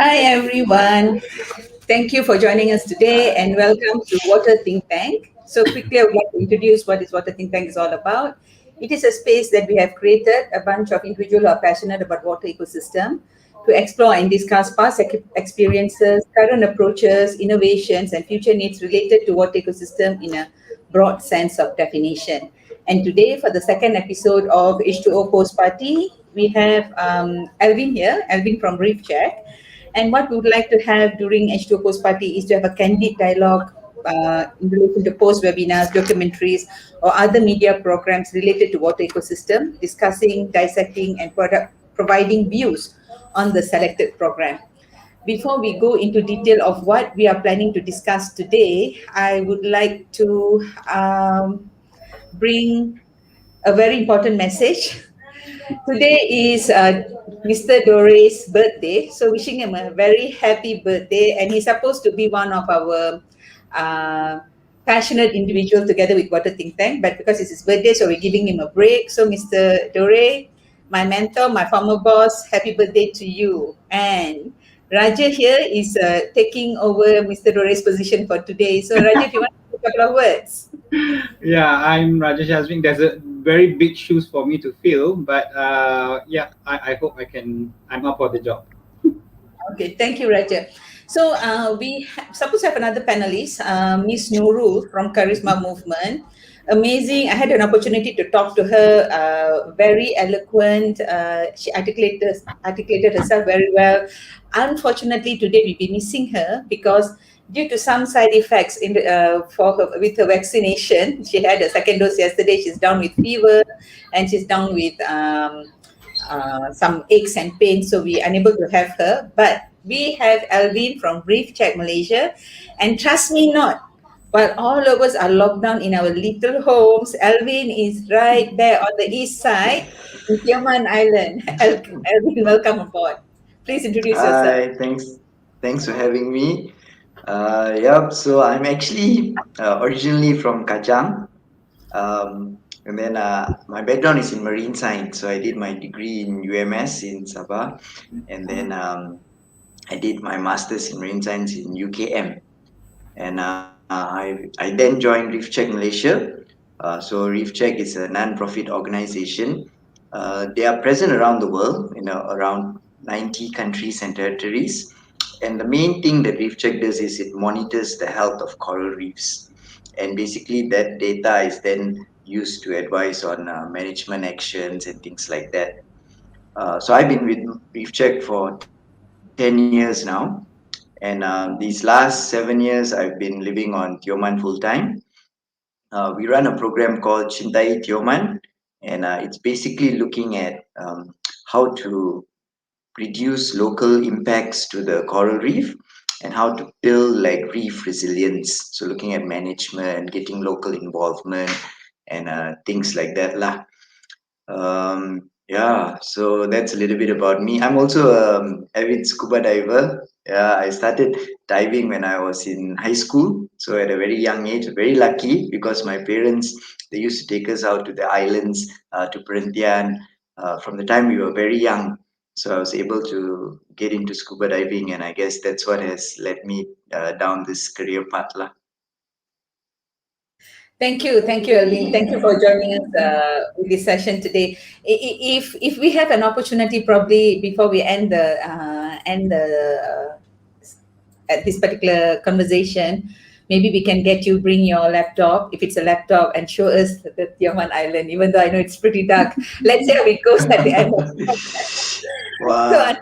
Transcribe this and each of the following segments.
Hi everyone. Thank you for joining us today and welcome to Water Think Tank. So quickly I would like to introduce what is Water Think Tank is all about. It is a space that we have created, a bunch of individuals who are passionate about water ecosystem to explore and discuss past experiences, current approaches, innovations and future needs related to water ecosystem in a broad sense of definition. And today for the second episode of H2O Post Party, we have Alvin here, Alvin from Reef Check. And what we would like to have during H2O Post Party is to have a candid dialogue in relation to post webinars, documentaries, or other media programs related to water ecosystem, discussing, dissecting, and providing views on the selected program. Before we go into detail of what we are planning to discuss today, I would like to bring a very important message. Today is Mr. Dore's birthday, so wishing him a very happy birthday. And he's supposed to be one of our uh, passionate individuals together with Water Think Tank, but because it's his birthday, so we're giving him a break. So, Mr. Dore, my mentor, my former boss, happy birthday to you. And Raja here is taking over Mr. Dore's position for today. So, Raja, if you want to say a couple of words. Yeah, I'm Rajesh Azmin. There's a very big shoes for me to fill, but I hope I'm up for the job. Okay, thank you, Raja. So we supposed to have another panelist, Miss Nurul from Charisma Movement. Amazing. I had an opportunity to talk to her. Very eloquent. She articulated herself very well. Unfortunately, today we'll be missing her because due to some side effects for her, with her vaccination, she had a second dose yesterday. She's down with fever, and she's down with some aches and pains, so we are unable to have her. But we have Alvin from Reef Check Malaysia, and trust me not, while all of us are locked down in our little homes, Alvin is right there on the east side in Tioman Island. Alvin, welcome aboard. Please introduce yourself. Hi, thanks for having me. Yep, so I'm actually originally from Kajang, and then my background is in marine science. So I did my degree in UMS in Sabah, and then I did my master's in marine science in UKM, and I then joined Reef Check Malaysia. So Reef Check is a non-profit organization. They are present around the world, around 90 countries and territories. And the main thing that Reef Check does is it monitors the health of coral reefs. And basically, that data is then used to advise on management actions and things like that. So I've been with Reef Check for 10 years now. And these last 7 years, I've been living on Tioman full time. We run a program called Cintai Tioman, and it's basically looking at how to reduce local impacts to the coral reef and how to build like reef resilience. So looking at management, getting local involvement, and things like that lah. Yeah, so that's a little bit about me. I'm also avid scuba diver. Yeah, I started diving when I was in high school. So at a very young age, very lucky because my parents they used to take us out to the islands to Perhentian from the time we were very young. So I was able to get into scuba diving, and I guess that's what has led me down this career path lah. Thank you, Alvin. Thank you for joining us with this session today. If we have an opportunity, probably before we end at this particular conversation, maybe we can get you bring your laptop, if it's a laptop, and show us the Tioman Island. Even though I know it's pretty dark, let's see how it goes at the end. Wow.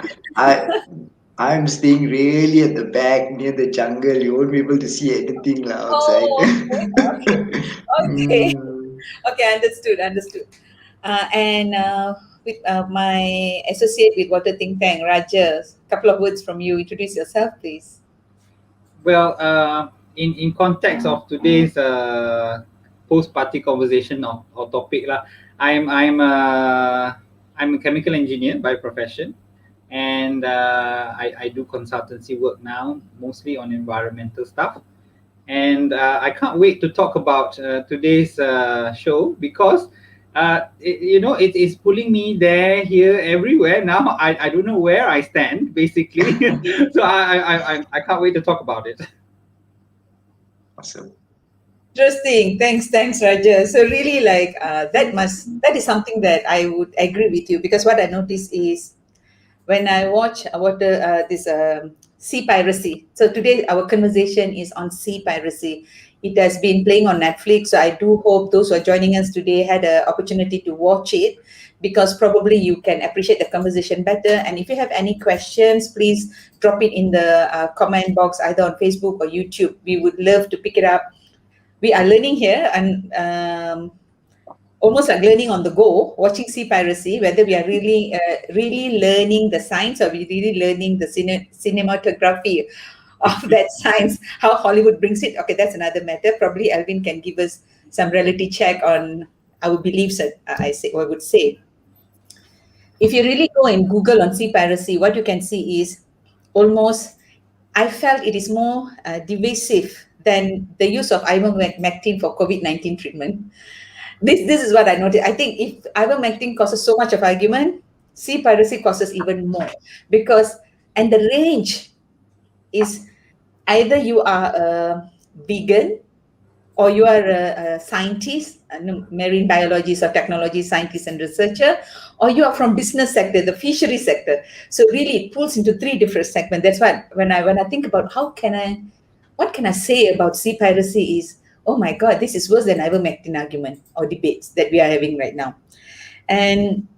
I'm staying really at the back near the jungle. You won't be able to see anything lah outside. Oh, okay, okay, Mm. okay. Understood. And with my associate with Water Think Tank, Raja, a couple of words from you. Introduce yourself, please. Well, in context of today's post-party conversation or topic lah, I'm a chemical engineer by profession, and I do consultancy work now, mostly on environmental stuff. And I can't wait to talk about today's show because It is pulling me there, here, everywhere. Now I don't know where I stand, basically. So I can't wait to talk about it. Awesome. Interesting. Thanks, Raja. So really, like that is something that I would agree with you, because what I notice is when I watch this sea piracy. So today our conversation is on sea piracy. It has been playing on Netflix. So I do hope those who are joining us today had an opportunity to watch it, because probably you can appreciate the conversation better. And if you have any questions, please drop it in the comment box either on Facebook or YouTube. We would love to pick it up. We are learning here, and almost like learning on the go, watching sea piracy, whether we are really learning the science, or we really learning the cinematography of that science, how Hollywood brings it. Okay, that's another matter. Probably Alvin can give us some reality check on our beliefs. I would say, if you really go and Google on sea piracy, what you can see is almost, I felt it is more divisive than the use of ivermectin for COVID-19 treatment. This is what I noticed. I think if ivermectin causes so much of argument, sea piracy causes even more, because, and the range is, either you are a vegan, or you are a scientist, a marine biologist or technology scientist and researcher, or you are from business sector, the fishery sector. So really it pulls into three different segments. That's why when I think about what can I say about sea piracy is, oh my God, this is worse than ivermectin argument or debates that we are having right now. And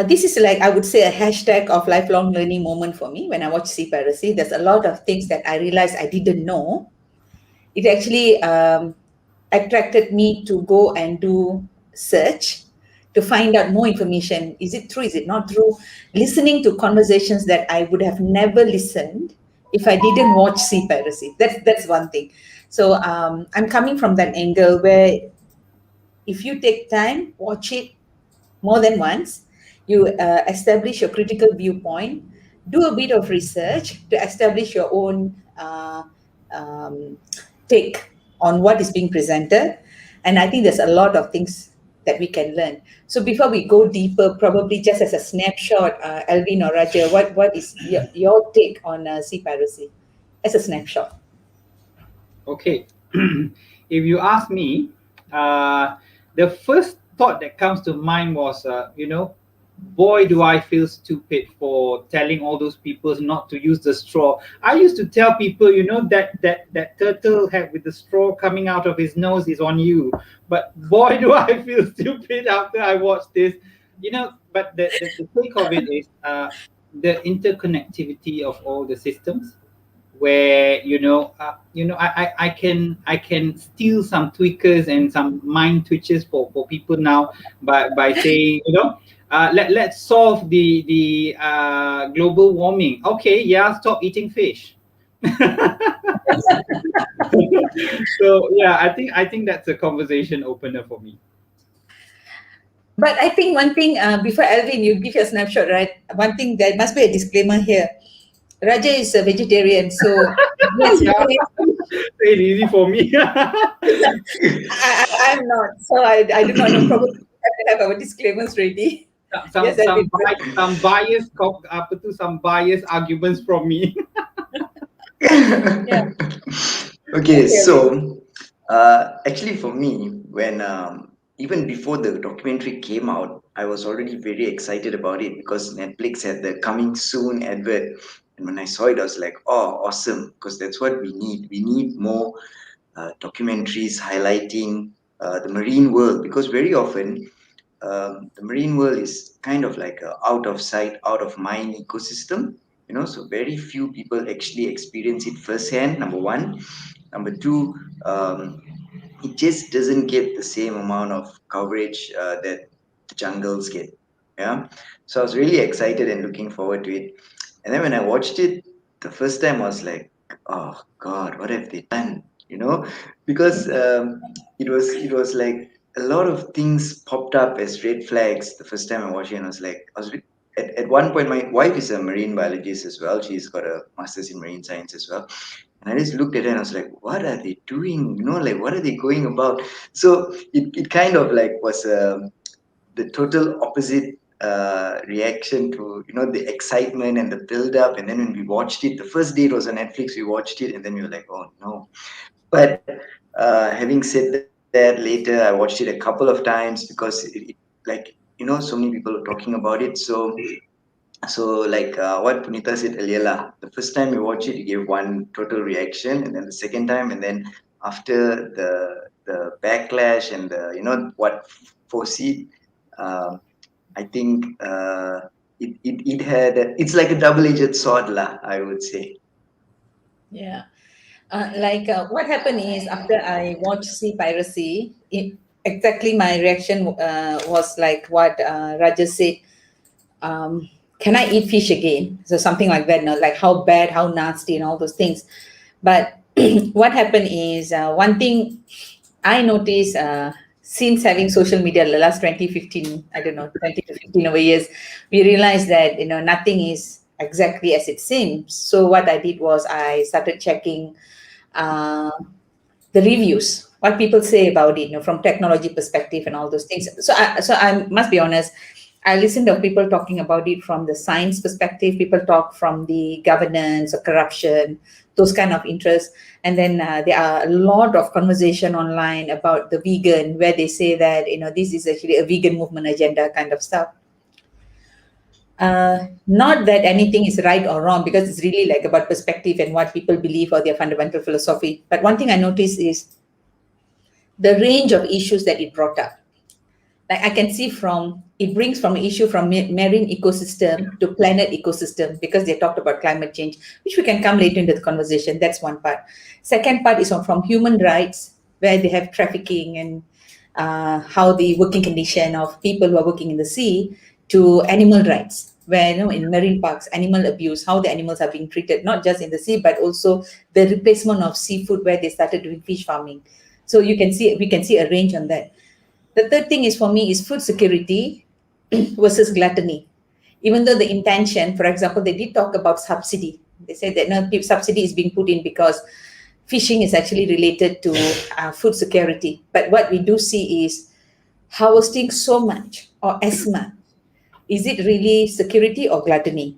this is, like, I would say, a hashtag of lifelong learning moment for me. When I watch sea piracy, there's a lot of things that I realized I didn't know. It actually attracted me to go and do search to find out more information. Is it true? Is it not true? Listening to conversations that I would have never listened if I didn't watch sea piracy. That's one thing. So I'm coming from that angle where, if you take time, watch it more than once, you establish your critical viewpoint, do a bit of research to establish your own um, take on what is being presented. And I think there's a lot of things that we can learn. So before we go deeper, probably just as a snapshot, Alvin or Raja, what is your take on sea piracy as a snapshot? Okay. If you ask me, the first thought that comes to mind was, boy, do I feel stupid for telling all those people not to use the straw. I used to tell people, that turtle head with the straw coming out of his nose is on you. But boy, do I feel stupid after I watched this. But the take of it is the interconnectivity of all the systems, where I can steal some tweakers and some mind twitches for people now by saying, let's solve the global warming. Okay, yeah, stop eating fish. So yeah, I think that's a conversation opener for me. But I think one thing, before Alvin, you give your snapshot, right? One thing, there must be a disclaimer here. Raja is a vegetarian, so yes, Yeah, it's easy for me. I'm not. So I do not know. Probably we have to have our disclaimers ready. some Yes, Alvin. some bi- some bias some bias arguments from me. Yeah. Okay, Okay, Alvin. so actually for me, when even before the documentary came out, I was already very excited about it because Netflix had the coming soon advert. And when I saw it, I was like, oh, awesome, because that's what we need. We need more documentaries highlighting the marine world, because very often the marine world is kind of like a out of sight, out of mind ecosystem. So very few people actually experience it firsthand. Number one, number two, it just doesn't get the same amount of coverage that the jungles get. Yeah, so I was really excited and looking forward to it. And then when I watched it the first time, I was like, "Oh God, what have they done?" Because it was like a lot of things popped up as red flags the first time I watched it, and I was like, at one point, my wife is a marine biologist as well. She's got a master's in marine science as well. And I just looked at her and I was like, what are they doing? Like, what are they going about? So it kind of like was the total opposite reaction to, the excitement and the build up. And then when we watched it, the first day it was on Netflix, we watched it and then we were like, oh no. But having said that, later I watched it a couple of times because like, so many people were talking about it. So like what Punita said earlier lah, the first time you watch it, you give one total reaction, and then the second time, and then after the backlash and the what foresee, um, I think it had it's like a double-edged sword lah, I would say. Yeah. What happened is after I watched Seaspiracy, exactly my reaction was like what Raja said. Can I eat fish again? So something like that, no? Like how bad, how nasty, and all those things. But what happened is one thing I noticed since having social media the last 2015, I don't know, 20 to 15 over years, we realized that, nothing is exactly as it seems. So what I did was I started checking uh, the reviews, what people say about it, from technology perspective and all those things. So I must be honest. I listen to people talking about it from the science perspective. People talk from the governance or corruption, those kind of interests. And then there are a lot of conversation online about the vegan, where they say that this is actually a vegan movement agenda kind of stuff. Not that anything is right or wrong, because it's really like about perspective and what people believe or their fundamental philosophy. But one thing I noticed is the range of issues that it brought up. Like I can see it brings from an issue from marine ecosystem to planet ecosystem, because they talked about climate change, which we can come later into the conversation. That's one part. Second part is from human rights, where they have trafficking and how the working condition of people who are working in the sea, to animal rights, where in marine parks, animal abuse, how the animals are being treated, not just in the sea, but also the replacement of seafood, where they started doing fish farming. So we can see a range on that. The third thing is for me is food security versus gluttony. Even though the intention, for example, they did talk about subsidy. They said that subsidy is being put in because fishing is actually related to food security. But what we do see is harvesting so much or as much. Is it really security or gluttony?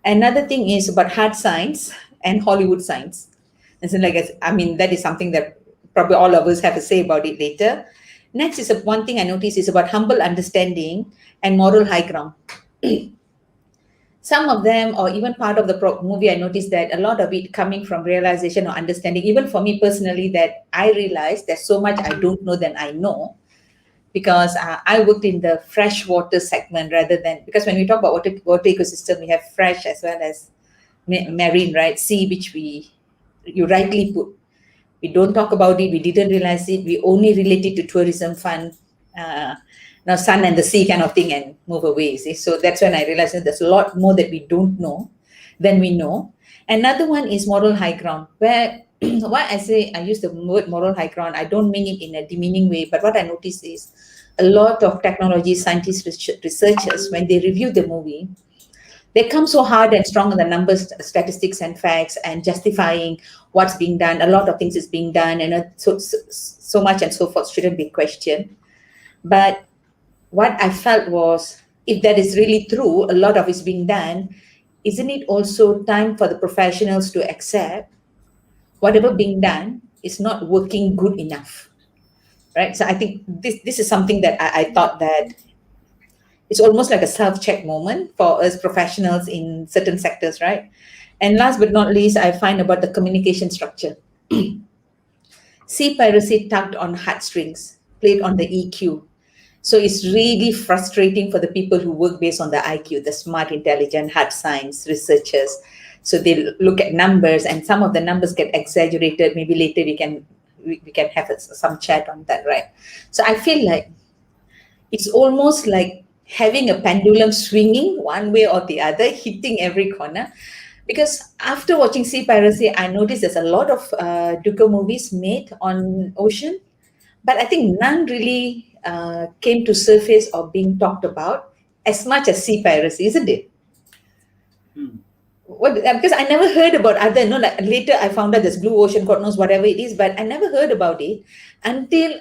Another thing is about hard science and Hollywood science. And so, that is something that probably all of us have to say about it later. Next is one thing I noticed is about humble understanding and moral high ground. Some of them, or even part of the movie, I noticed that a lot of it coming from realization or understanding, even for me personally, that I realized there's so much I don't know than I know, because I worked in the freshwater segment rather than, because when we talk about water ecosystem, we have fresh as well as marine, right? Sea, which you rightly put. We don't talk about it. We didn't realize it. We only relate it to tourism fund, now sun and the sea kind of thing, and move away. See? So that's when I realized that there's a lot more that we don't know than we know. Another one is moral high ground, where why I say I use the word moral high ground, I don't mean it in a demeaning way, but what I notice is a lot of technology scientists, researchers, when they review the movie, they come so hard and strong on the numbers, statistics, and facts, and justifying what's being done. A lot of things is being done, and so much and so forth shouldn't be questioned. But what I felt was, if that is really true, a lot of it's being done, isn't it also time for the professionals to accept whatever being done is not working good enough, right? So I think this is something that I thought that it's almost like a self-check moment for us professionals in certain sectors, right? And last but not least, I find about the communication structure. Seaspiracy tugged on heartstrings, played on the EQ. So it's really frustrating for the people who work based on the IQ, the smart, intelligent, hard science researchers. So they look at numbers, and some of the numbers get exaggerated. Maybe later we can have some chat on that, right? So I feel like it's almost like having a pendulum swinging one way or the other, hitting every corner. Because after watching Seaspiracy, I noticed there's a lot of Duca movies made on ocean, but I think none really came to surface or being talked about as much as sea piracy, isn't it? Hmm. What, because I never heard about other, no, like later I found out this blue ocean, God knows whatever it is, but I never heard about it until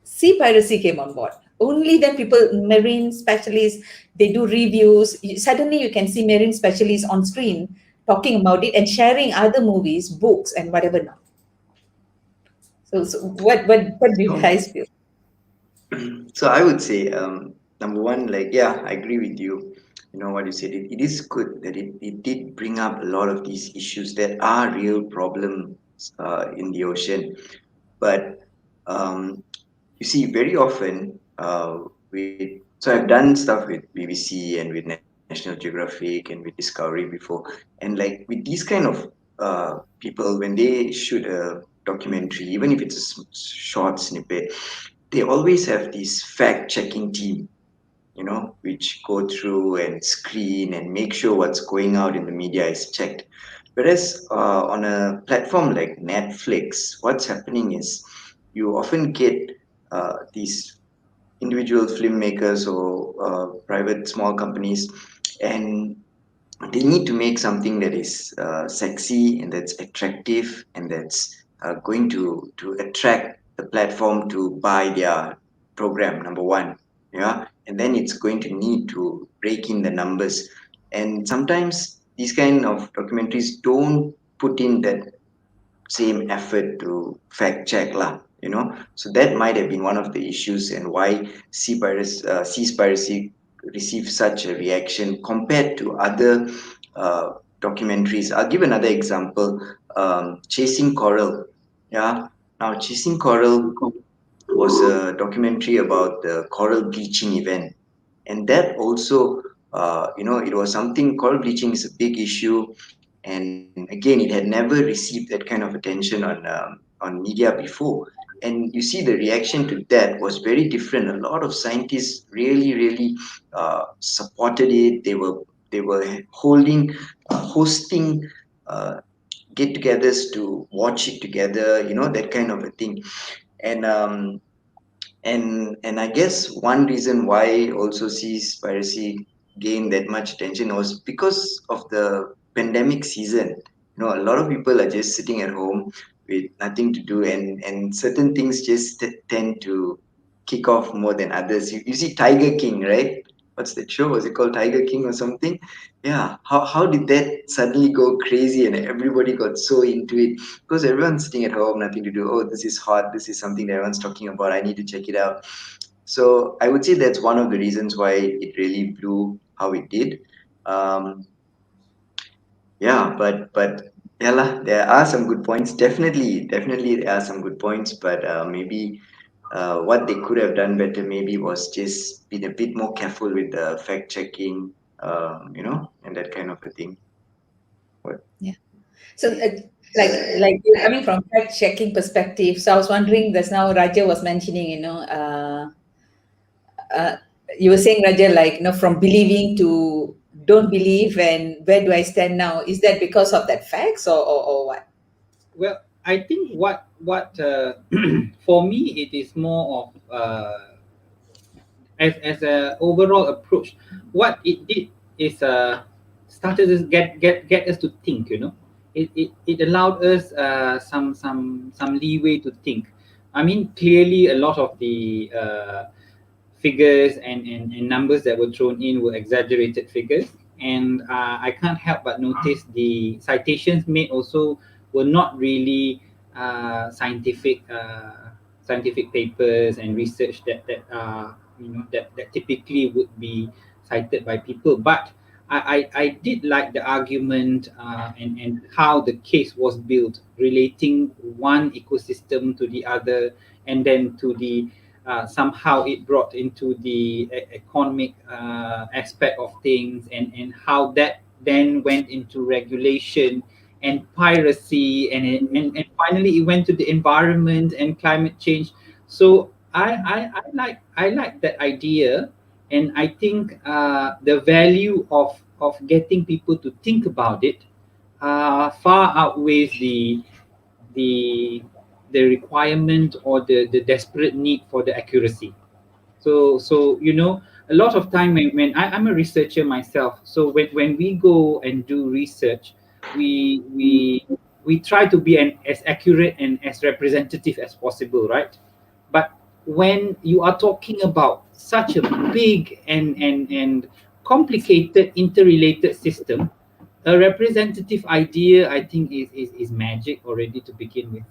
sea piracy came on board. Only then people, marine specialists, they do reviews. Suddenly you can see marine specialists on screen talking about it and sharing other movies, books, and whatever now. So what do you So, guys feel? so I would say, number one, like, yeah, I agree with you. You know what you said. It is good that it did bring up a lot of these issues that are real problems in the ocean. But um, you see, very often, with so I've done stuff with BBC and with National Geographic and with Discovery before, and like with these kind of people, when they shoot a documentary, even if it's a short snippet, they always have this fact checking team, you know, which go through and screen and make sure what's going out in the media is checked. Whereas on a platform like Netflix, what's happening is you often get these individual filmmakers or private small companies, and they need to make something that is sexy and that's attractive and that's going to attract the platform to buy their program, number one. Yeah, and then it's going to need to break in the numbers, and sometimes these kind of documentaries don't put in that same effort to fact check lah, you know. So that might have been one of the issues and why Seaspiracy received such a reaction compared to other uh, documentaries. I'll give another example. Chasing Coral. Yeah. Now, Chasing Coral was a documentary about the coral bleaching event, and that also, it was something. Coral bleaching is a big issue, and again, it had never received that kind of attention on media before. And you see, the reaction to that was very different. A lot of scientists really supported it. They were holding hosting uh, get-togethers to watch it together, you know, that kind of a thing. And um and and I guess one reason why also sees piracy gained that much attention was because of the pandemic season. You know, a lot of people are just sitting at home with nothing to do, and certain things just tend to kick off more than others. You see Tiger King, right? What's that show? Was it called Tiger King or something? Yeah. How did that suddenly go crazy and everybody got so into it? Because everyone's sitting at home, nothing to do. Oh, this is hot. This is something that everyone's talking about. I need to check it out. So I would say that's one of the reasons why it really blew how it did. Um, yeah, but yeah, lah, there are some good points. Definitely, there are some good points. But maybe what they could have done better maybe was just been a bit more careful with the fact checking, and that kind of a thing. What? Yeah. So, like you're coming from fact checking perspective. So I was wondering, just now Raja was mentioning, uh, you were saying, Raja, like, from believing to don't believe, and where do I stand now? Is that because of that facts, or what? Well, I think what for me it is more of as a overall approach. What it did is started to get us to think. It allowed us some leeway to think. I mean, clearly a lot of the figures and numbers that were thrown in were exaggerated figures, and I can't help but notice the citations made also were not really scientific papers and research that typically would be cited by people. But I did like the argument and how the case was built, relating one ecosystem to the other, and then to the somehow it brought into the economic aspect of things, and how that then went into regulation and piracy, and finally it went to the environment and climate change. So I like that idea, and I think the value of getting people to think about it far outweighs the the requirement or the desperate need for the accuracy. So a lot of time when I'm a researcher myself, so when we go and do research, we we we try to be as accurate and as representative as possible, right? But when you are talking about such a big and complicated interrelated system, a representative idea, I think, is magic already to begin with.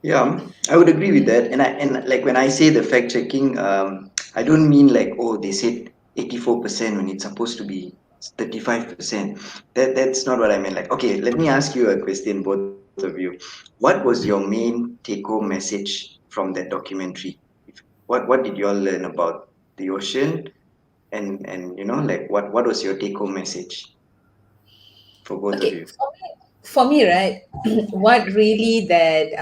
Yeah, I would agree with that. And like when I say the fact checking, I don't mean like, oh, they said 84% when it's supposed to be 35%. That's not what I meant. Like, okay, let me ask you a question, both of you. What was your main take-home message from that documentary? What did you all learn about the ocean? And like what was your take-home message for both of Okay, you? for me, right, what really that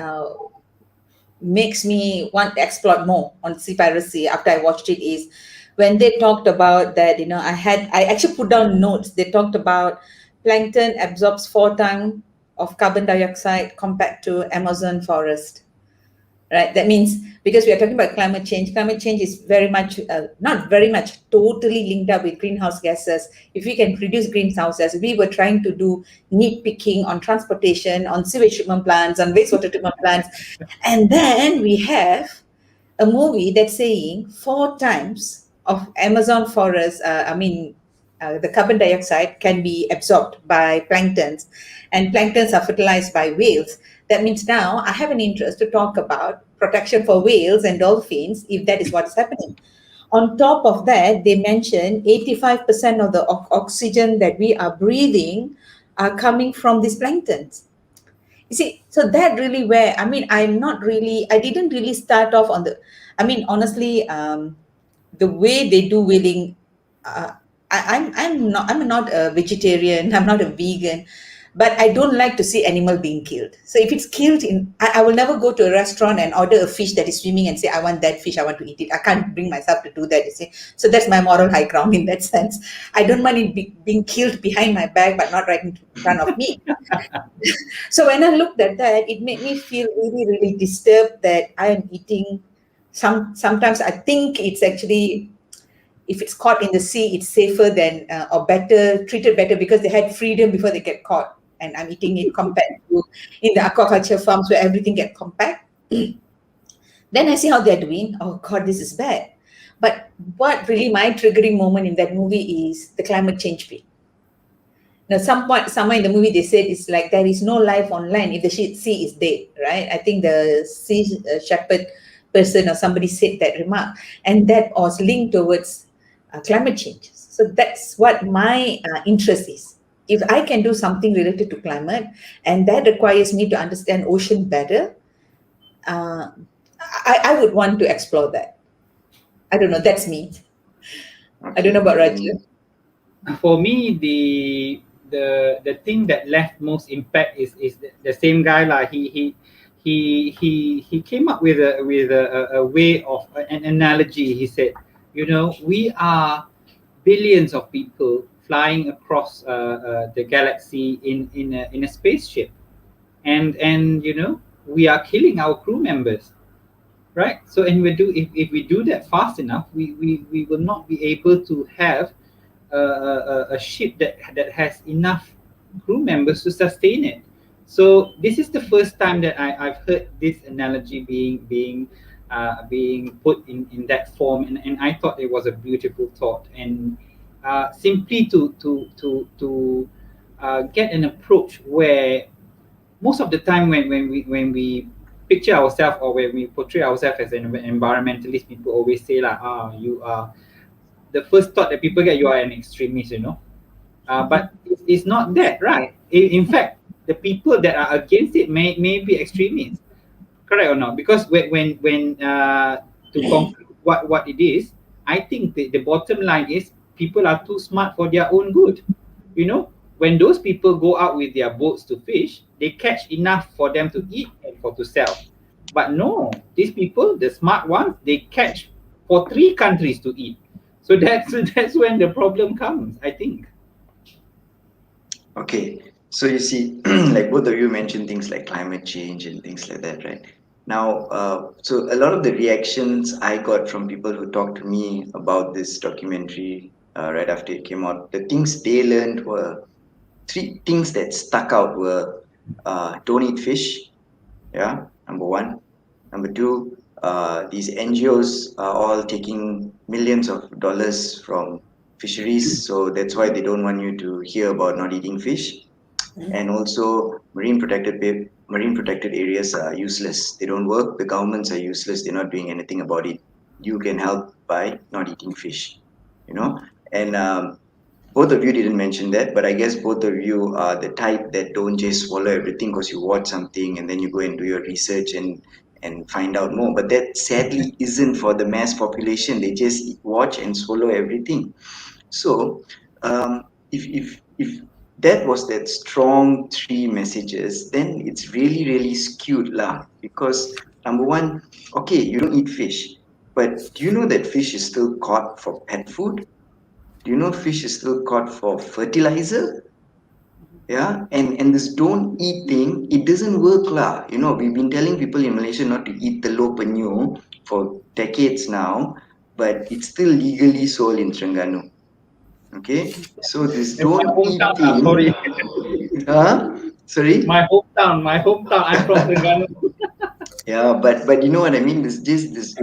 makes me want to explore more on Seaspiracy after I watched it is when they talked about that, I actually put down notes. They talked about plankton absorbs 4 times of carbon dioxide compared to Amazon forest. Right, that means because we are talking about climate change is very much not very much totally linked up with greenhouse gases. If we can reduce greenhouse gases, we were trying to do nitpicking on transportation, on sewage treatment plants, on wastewater treatment plants, and then we have a movie that's saying 4 times of Amazon forest, the carbon dioxide can be absorbed by planktons, and planktons are fertilized by whales. That means now I have an interest to talk about protection for whales and dolphins if that is what's happening. On top of that, they mention 85% of the oxygen that we are breathing are coming from these planktons. You see, so that really where I didn't really start off on the, honestly, the way they do whaling, uh, I'm not a vegetarian, I'm not a vegan, but I don't like to see animal being killed. So if it's killed I will never go to a restaurant and order a fish that is swimming and say I want that fish, I want to eat it. I can't bring myself to do that. You see, so that's my moral high ground in that sense. I don't mind it being killed behind my back, but not right in front of me. So when I looked at that, it made me feel really, really disturbed that I am eating sometimes I think it's actually, if it's caught in the sea, it's safer than or better, treated better because they had freedom before they get caught. And I'm eating it compared to in the aquaculture farms where everything get compact. Then I see how they're doing. Oh God, this is bad. But what really my triggering moment in that movie is the climate change bit. Now, some point somewhere in the movie they said it's like there is no life on land if the sea is dead, right? I think the sea shepherd person or somebody said that remark, and that was linked towards climate change. So that's what my interest is. If I can do something related to climate, and that requires me to understand ocean better, uh, I would want to explore that. I don't know. That's me. I don't know Okay, about Raja. and For me, the thing that left most impact is the same guy lah. He came up with a way of an analogy. He said, we are billions of people flying across the galaxy in a spaceship, and we are killing our crew members, right? So, and if we do that fast enough, we will not be able to have a ship that has enough crew members to sustain it. So this is the first time that I've heard this analogy being put in that form, and I thought it was a beautiful thought. And simply to get an approach where most of the time when we picture ourselves or when we portray ourselves as an environmentalist, people always say like, you are the first thought that people get, you are an extremist. But it's not that, right? In fact, the people that are against it may be extremists, correct or not? Because when to conclude what it is, I think the bottom line is people are too smart for their own good. When those people go out with their boats to fish, they catch enough for them to eat and for to sell. But no, these people, the smart ones, they catch for 3 countries to eat. So that's when the problem comes, I think. okay, so you see, like both of you mentioned things like climate change and things like that, right? Now, so a lot of the reactions I got from people who talked to me about this documentary right after it came out, the things they learned were three things that stuck out were don't eat fish, yeah, number one. Number two, these NGOs are all taking millions of dollars from fisheries, so that's why they don't want you to hear about not eating fish. And also, marine protected areas are useless. They don't work. The governments are useless. They're not doing anything about it. You can help by not eating fish, you know. And both of you didn't mention that, but I guess both of you are the type that don't just swallow everything because you watch something and then you go and do your research and find out more. But that sadly isn't for the mass population. They just watch and swallow everything. So if that was that strong three messages, then it's really skewed lah. Because number one, okay, you don't eat fish, but do you know that fish is still caught for pet food? Do you know fish is still caught for fertilizer? Yeah, and this don't eat thing, it doesn't work lah. You know, we've been telling people in Malaysia not to eat telur penyu for decades now, but it's still legally sold in Terengganu. Okay, so this In my don't eat hometown, thing, sorry. sorry. My hometown. I'm from Terengganu. Yeah, but you know what I mean. This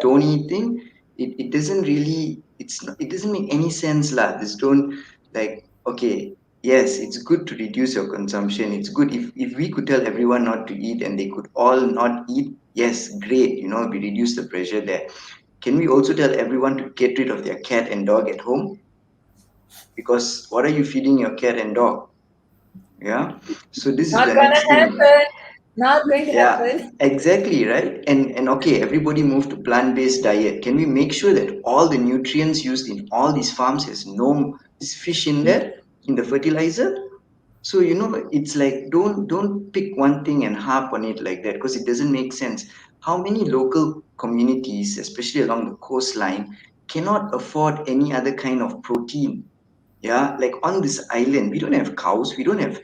don't eat thing. It doesn't really. It doesn't make any sense lah. This don't, like, okay. Yes, it's good to reduce your consumption. It's good if we could tell everyone not to eat and they could all not eat. Yes, great. You know, we reduce the pressure there. Can we also tell everyone to get rid of their cat and dog at home? Because what are you feeding your cat and dog? Yeah. So this is Not the gonna next thing. happen. Not going to Yeah, happen. exactly, right. And okay, everybody move to plant-based diet. Can we make sure that all the nutrients used in all these farms has no fish in there in the fertilizer? So you know, it's like don't pick one thing and harp on it like that because it doesn't make sense. How many local communities, especially along the coastline, cannot afford any other kind of protein? Yeah, like on this island, we don't have cows, we don't have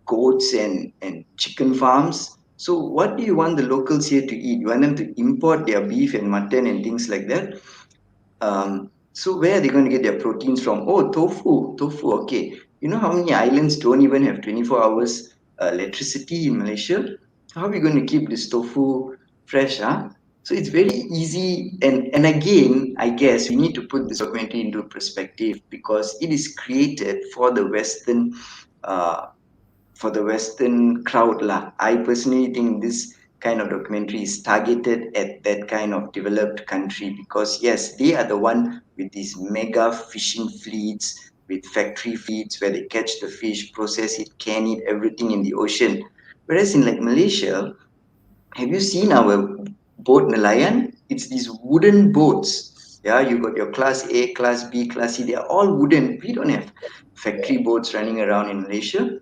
goats and chicken farms. So what do you want the locals here to eat? You want them to import their beef and mutton and things like that? So where are they going to get their proteins from? Oh, tofu. Okay. You know how many islands don't even have 24 hours electricity in Malaysia? How are we going to keep this tofu fresh? Huh? So it's very easy. And again, I guess we need to put this documentary into perspective because it is created uh, for the Western crowd lah. I personally think this kind of documentary is targeted at that kind of developed country because yes, they are the one with these mega fishing fleets, with factory fleets where they catch the fish, process it, can it, everything in the ocean. Whereas in like Malaysia, have you seen our boat nelayan? It's these wooden boats. Yeah, you got your class A, class B, class C. They are all wooden. We don't have factory boats running around in Malaysia.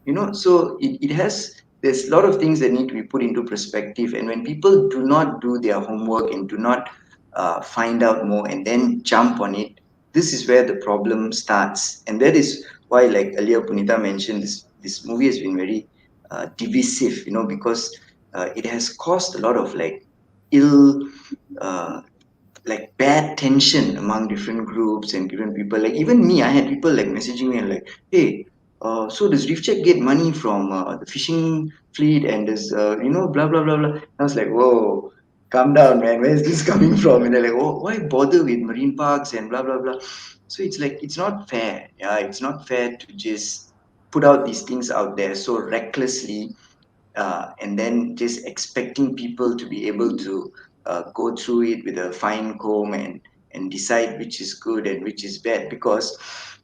You know, so it has, there's a lot of things that need to be put into perspective, and when people do not do their homework and do not find out more and then jump on it, this is where the problem starts. And that is why, like earlier Punita mentioned, this movie has been very divisive, you know, because it has caused a lot of like ill uh, like bad tension among different groups and different people. Like even me, I had people like messaging me and like, hey, so does Reef Check get money from the fishing fleet and does you know, blah blah blah blah. And I was like, whoa, calm down, man. Where is this coming from? And they're like, oh, why bother with marine parks and blah blah blah. So it's like it's not fair. Yeah, it's not fair to just put out these things out there so recklessly and then just expecting people to be able to go through it with a fine comb and decide which is good and which is bad. Because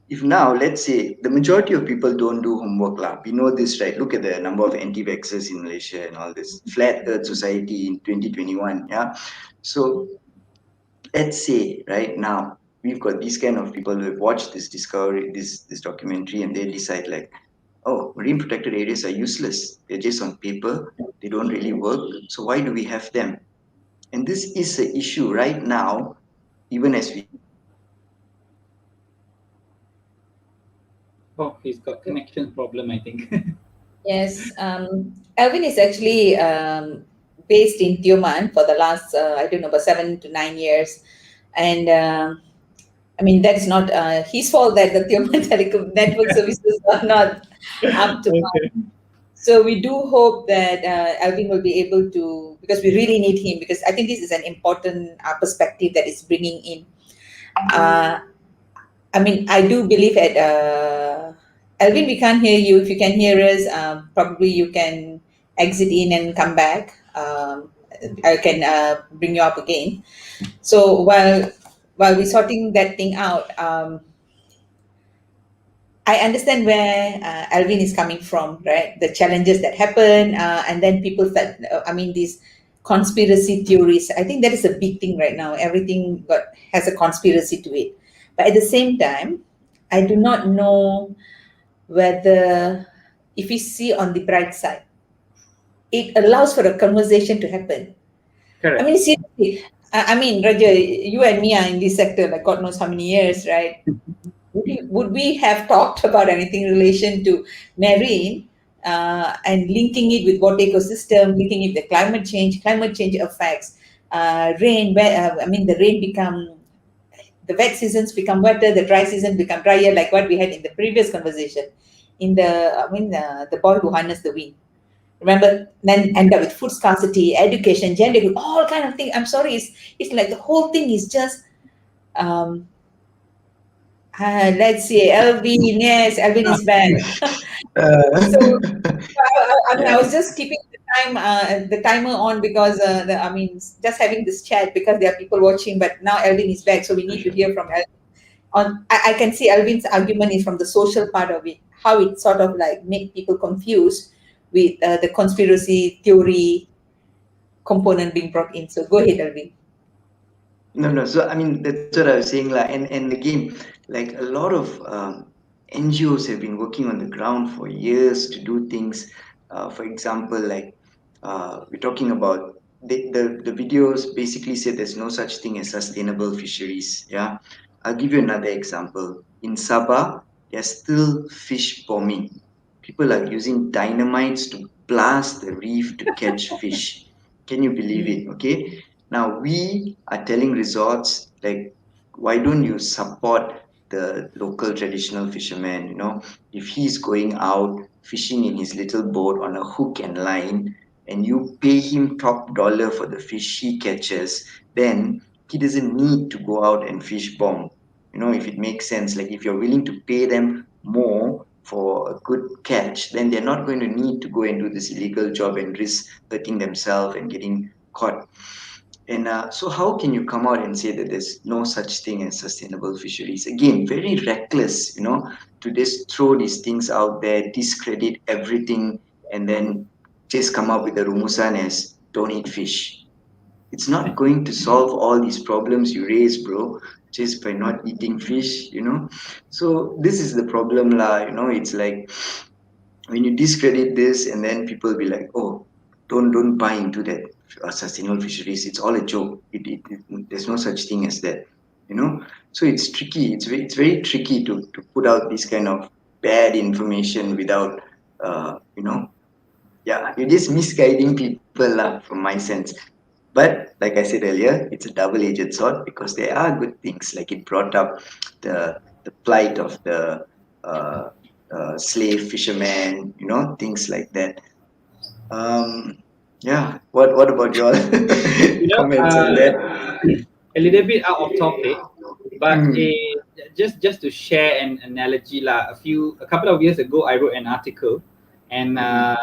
if now, let's say, the majority of people don't do homework, lah. We know this, right? Look at the number of anti-vaxxers in Malaysia and all this flat earth society in 2021. Yeah. So let's say right now we've got these kind of people who have watched this discovery, this documentary, and they decide like, oh, marine protected areas are useless. They're just on paper. They don't really work. So why do we have them? And this is an issue right now, even as we Oh, he's got connection problem, I think. Yes, Alvin is actually based in Tioman for the last, I don't know, about 7 to 9 years. And I mean, that's not his fault that the Tioman telecom network services are not up to Okay. so we do hope that Alvin will be able to, because we really need him, because I think this is an important perspective that is bringing in. Uh, I mean, I do believe that Alvin, we can't hear you. If you can hear us, probably you can exit in and come back. I can bring you up again. So while we're sorting that thing out, I understand where Alvin is coming from, right? The challenges that happen, and then people felt, I mean, these conspiracy theories. I think that is a big thing right now. Everything has a conspiracy to it. But at the same time, I do not know whether, if we see on the bright side, it allows for a conversation to happen. I Correct. mean, seriously, I mean, Raja, you and me are in this sector, like God knows how many years, right? Would we have talked about anything in relation to marine and linking it with water ecosystem, linking it with climate change effects, rain, I mean, the wet seasons become wetter, the dry season become drier, like what we had in the previous conversation. The boy who harnessed the wind. Remember, then end up with food scarcity, education, gender, all kind of thing. I'm sorry, it's like the whole thing is just um, let's see, Alvin, yes, Alvin is back. So I mean, I Yeah. was just keeping the timer on because I mean, just having this chat because there are people watching. But now Alvin is back, so we need to hear from Alvin. I can see Alvin's argument is from the social part of it, how it sort of like make people confused with the conspiracy theory component being brought in. So go ahead, Alvin. No, no. So I mean, that's what I was saying, like, and again, like a lot of NGOs have been working on the ground for years to do things. For example, like we're talking about the videos basically say there's no such thing as sustainable fisheries. Yeah, I'll give you another example. In Sabah, there's still fish bombing. People are using dynamites to blast the reef to catch fish. Can you believe Mm. it? Okay. Now we are telling resorts like, why don't you support the local traditional fisherman? You know, if he's going out fishing in his little boat on a hook and line, and you pay him top dollar for the fish he catches, then he doesn't need to go out and fish bomb. You know, if it makes sense, like if you're willing to pay them more for a good catch, then they're not going to need to go and do this illegal job and risk hurting themselves and getting caught. And so, how can you come out and say that there's no such thing as sustainable fisheries? Again, very reckless, you know, to just throw these things out there, discredit everything, and then just come up with a rumusan as don't eat fish. It's not going to solve all these problems you raise, bro, just by not eating fish, you know. So, this is the problem, lah, you know. It's like when you discredit this and then people be like, oh, don't buy into that sustainable fisheries, it's all a joke, there's no such thing as that, you know. So it's tricky, it's very tricky to put out this kind of bad information without you know, yeah, you're just misguiding people lah, from my sense. But like I said earlier, it's a double-edged sword because there are good things, like it brought up the plight of the uh, slave fishermen, you know, things like that. Yeah, what about your You know, comments on that? a little bit out of topic, but Mm, just to share an analogy lah. A couple of years ago, I wrote an article, and mhm,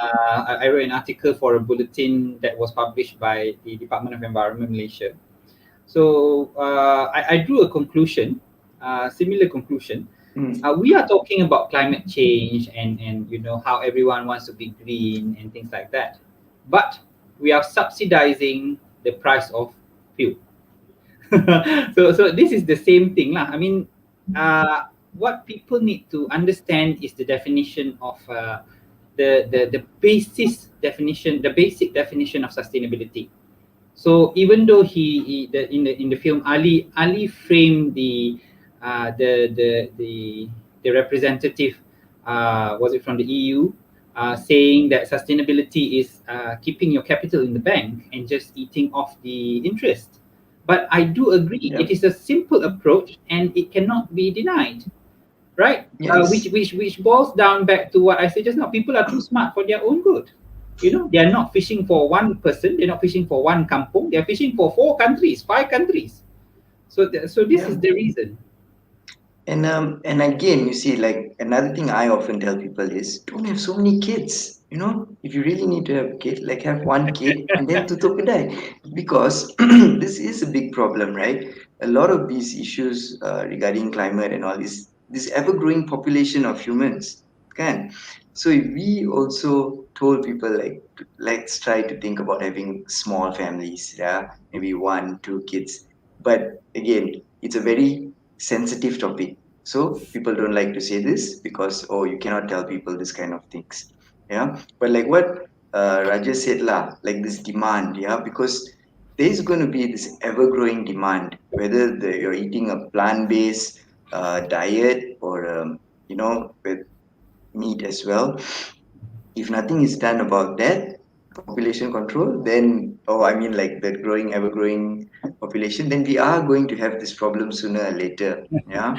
I wrote an article for a bulletin that was published by the Department of Environment Malaysia. So I drew a conclusion, similar conclusion. mm, We are talking about climate change and you know how everyone wants to be green and things like that, but we are subsidizing the price of fuel. So this is the same thing lah. I mean, what people need to understand is the definition of the basic definition of sustainability. So even though in the film Ali framed the representative, was it from the EU, saying that sustainability is keeping your capital in the bank and just eating off the interest. But I do agree, Yep. it is a simple approach and it cannot be denied, right? Yes. Which boils down back to what I said just now. People are too smart for their own good. You know, they are not fishing for one person. They're not fishing for one kampung. They're fishing for 4 countries, 5 countries. So this is Yeah. the reason. And again, you see, like another thing I often tell people is don't have so many kids. You know, if you really need to have a kid, like have one kid and then tutup kedai, because this is a big problem, right? A lot of these issues regarding climate and all this ever-growing population of humans, can. So if we also told people like let's try to think about having small families, yeah, maybe 1, 2 kids, but again, it's a very sensitive topic, so people don't like to say this because oh you cannot tell people this kind of things, yeah. But like what Raja said lah, like this demand, yeah, because there's going to be this ever growing demand whether you're eating a plant-based diet or with meat as well. If nothing is done about that population control, then oh I mean like the growing ever growing population, then we are going to have this problem sooner or later, yeah.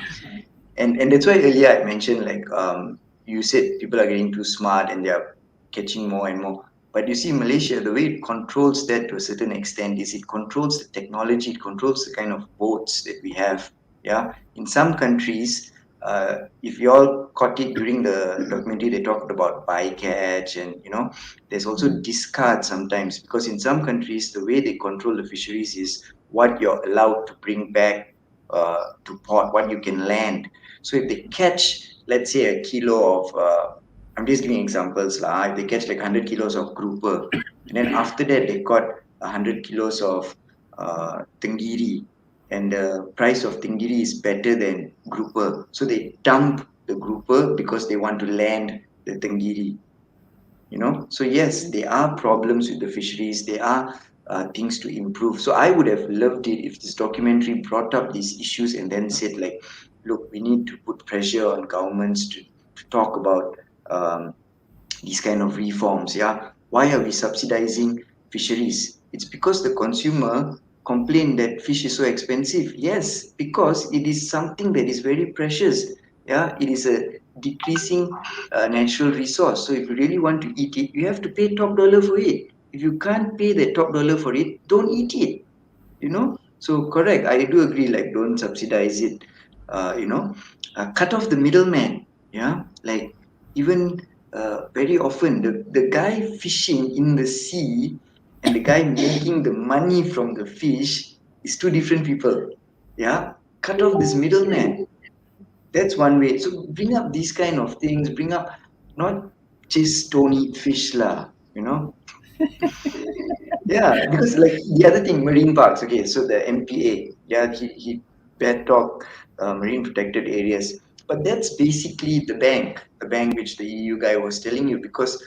And that's why earlier I mentioned like you said people are getting too smart and they are catching more and more. But you see, Malaysia, the way it controls that to a certain extent is it controls the technology, it controls the kind of boats that we have. Yeah, in some countries, if you all caught it during the documentary, they talked about bycatch, and there's also discard sometimes, because in some countries the way they control the fisheries is what you're allowed to bring back to port, what you can land. So if they catch, let's say, a kilo of, I'm just giving examples lah. If they catch like 100 kilos of grouper, and then after that they caught 100 kilos of tenggiri, and the price of tenggiri is better than grouper, so they dump the grouper because they want to land the tenggiri. So yes, there are problems with the fisheries, there are things to improve. So I would have loved it if this documentary brought up these issues and then said like, look, we need to put pressure on governments to talk about these kind of reforms. Yeah, why are we subsidizing fisheries? It's because the consumer complain that fish is so expensive. Yes, because it is something that is very precious. Yeah, it is a decreasing natural resource. So if you really want to eat it, you have to pay top dollar for it. If you can't pay the top dollar for it, don't eat it. So correct, I do agree, like don't subsidize it. Cut off the middleman. Yeah, like even very often the guy fishing in the sea and the guy making the money from the fish is two different people. Yeah, cut off this middleman. That's one way. So bring up these kind of things, bring up not just don't eat fish lah, you know yeah, because like the other thing, marine parks. Okay, so the MPA, yeah, he bad talk marine protected areas, but that's basically the bank which the EU guy was telling you, because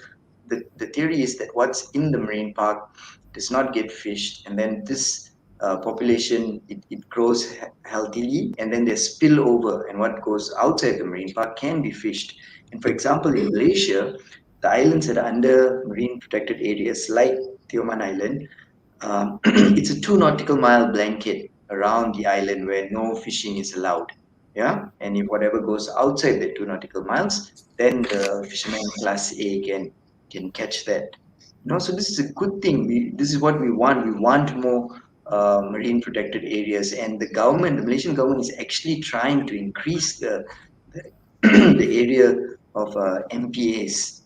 the theory is that what's in the marine park does not get fished, and then this population it grows healthily, and then there's spillover, and what goes outside the marine park can be fished. And for example, in Malaysia, the islands that are under marine protected areas, like Tioman Island, it's a 2 nautical mile blanket around the island where no fishing is allowed. Yeah, and if whatever goes outside the 2 nautical miles, then the fishermen class A can catch that. So this is a good thing. This is what we want. We want more marine protected areas, and the Malaysian government, is actually trying to increase the, the area of MPAs.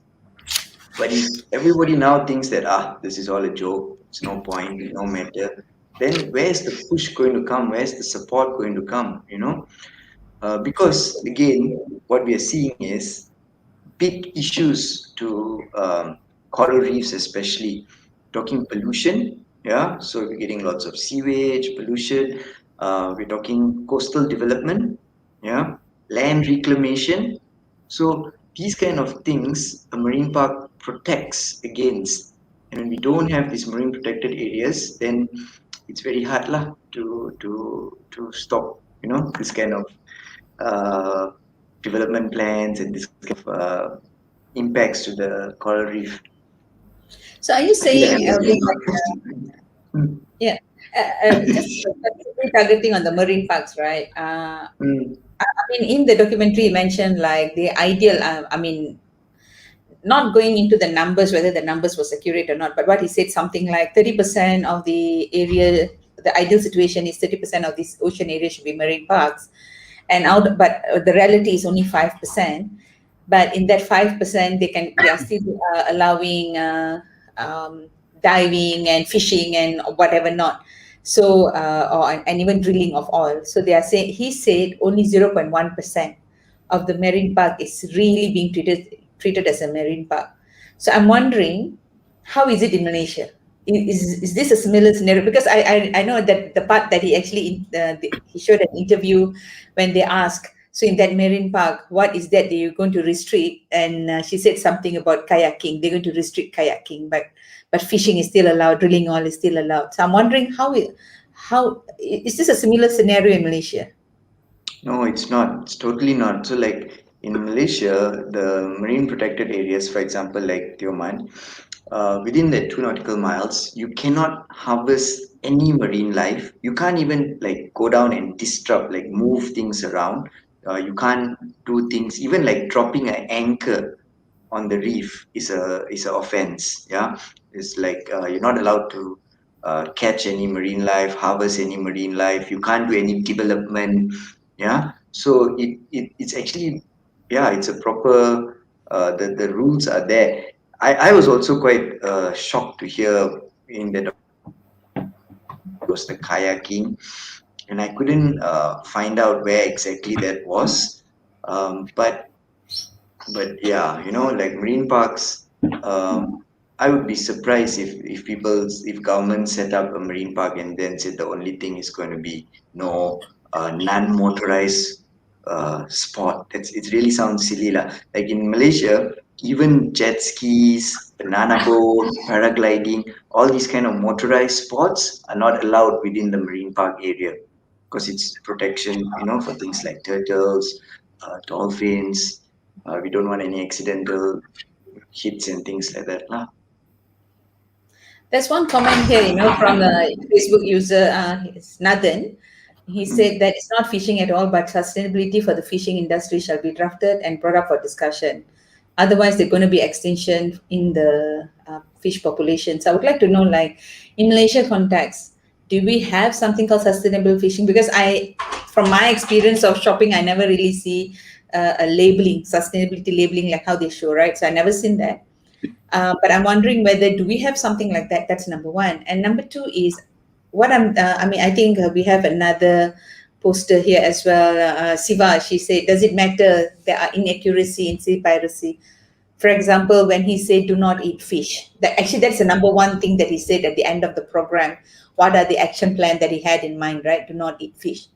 But if everybody now thinks that this is all a joke, it's no point, no matter, then where's the push going to come? Where's the support going to come? Because again, what we are seeing is big issues to coral reefs, especially talking pollution. Yeah, so we're getting lots of sewage pollution. We're talking coastal development. Yeah, land reclamation. So these kind of things a marine park protects against. And when we don't have these marine protected areas, then it's very hard lah to stop this kind of uh, development plans and this kind of impacts to the coral reef. So are you I feel like saying, I'm just being like, mm, yeah, just specifically targeting on the marine parks, right? mm, I mean, in the documentary, you mentioned like the ideal. I mean, not going into the numbers, whether the numbers was accurate or not, but what he said something like 30% of the area, the ideal situation is 30% of this ocean area should be marine parks, and out, but the reality is only 5%. But in that 5%, they are still allowing diving and fishing and whatever not. So and even drilling of oil. So they are saying, he said only 0.1% of the marine park is really being treated as a marine park. So I'm wondering, how is it in Malaysia? Is this a similar scenario? Because I know that the part that he actually he showed an interview when they asked, so in that marine park, what is that you're going to restrict? And she said something about kayaking. They're going to restrict kayaking, but fishing is still allowed, drilling oil is still allowed. So I'm wondering how is this a similar scenario in Malaysia? no, it's not. It's totally not. So, like in Malaysia, the marine protected areas, for example, like Tioman, within the 2 nautical miles, you cannot harvest any marine life. You can't even like go down and disrupt, like move things around. You can't do things, even like dropping an anchor on the reef is a offense. Yeah, it's like you're not allowed to catch any marine life, harvest any marine life. You can't do any development. Yeah, so it's actually, yeah, it's a proper, the rules are there. I was also quite shocked to hear in the documentary was the kayaking, and I couldn't find out where exactly that was. But yeah, like marine parks, I would be surprised if government set up a marine park and then said the only thing is going to be no non-motorized sport. It really sounds silly lah. Like in Malaysia, even jet skis, banana boat, paragliding, all these kind of motorized sports are not allowed within the marine park area because it's protection, for things like turtles, dolphins. We don't want any accidental hits and things like that, lah. There's one comment here, from a Facebook user, it's Nathan. He said Mm. that it's not fishing at all, but sustainability for the fishing industry shall be drafted and brought up for discussion. Otherwise, there's going to be extinction in the fish populations. I would like to know, like, in Malaysia context, do we have something called sustainable fishing? Because from my experience of shopping, I never really see a labeling, sustainability labeling, like how they show, right? So I never seen that. But I'm wondering whether do we have something like that? That's number one. And number two is what I mean, I think we have another poster here as well. Siva, she said, does it matter there are inaccuracy in Seaspiracy? For example, when he said, do not eat fish. That's the number one thing that he said at the end of the program. What are the action plan that he had in mind, right? Do not eat fish.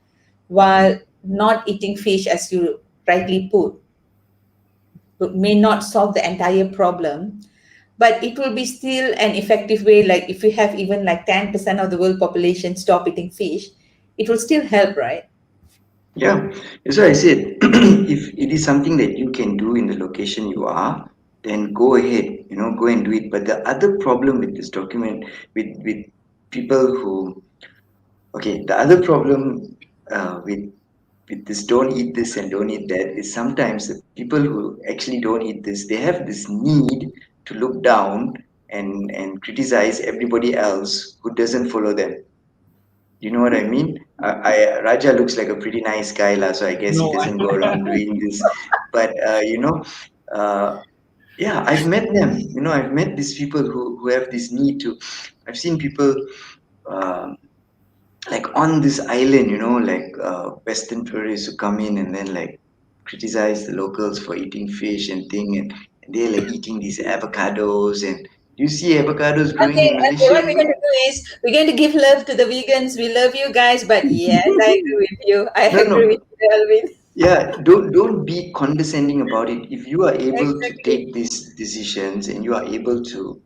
While not eating fish, as you rightly put, may not solve the entire problem, but it will be still an effective way. Like if we have even like 10% of the world population stop eating fish, it will still help, right? Yeah, that's why I said if it is something that you can do in the location you are, then go ahead, go and do it. But the other problem with this document, with people who, okay, the other problem with this don't eat this and don't eat that is sometimes the people who actually don't eat this, they have this need to look down and criticize everybody else who doesn't follow them. You know what I mean? Raja looks like a pretty nice guy, lah, so I guess he No, I doesn't go around doing this. But uh, yeah, I've met them. I've met these people who have this need to. I've seen people um like on this island, like Western tourists who come in and then like criticize the locals for eating fish and thing, and they're like eating these avocados. And do you see avocados growing Okay, in okay. Malaysia? What we're going to do is we're going to give love to the vegans. We love you guys, but yes, I agree with you. I No, agree with no. you, Alvin. Yeah, don't be condescending about it. If you are able to Exactly. take these decisions and you are able to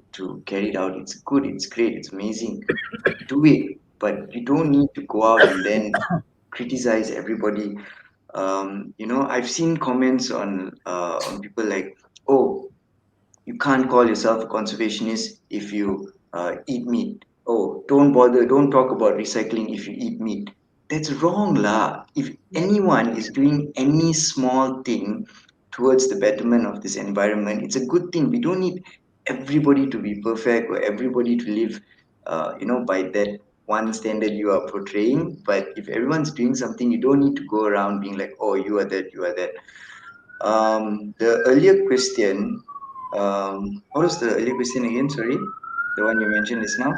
carry it out, it's good, it's great, it's amazing. Do it, but you don't need to go out and then criticize everybody. I've seen comments on people like, oh, you can't call yourself a conservationist if you eat meat. Oh, don't bother, don't talk about recycling if you eat meat. That's wrong, lah. If anyone is doing any small thing towards the betterment of this environment, it's a good thing. We don't need everybody to be perfect or everybody to live, by that one standard you are portraying. But if everyone's doing something, you don't need to go around being like, oh, you are that, you are that. The earlier question, what was the earlier question again? Sorry, the one you mentioned is now.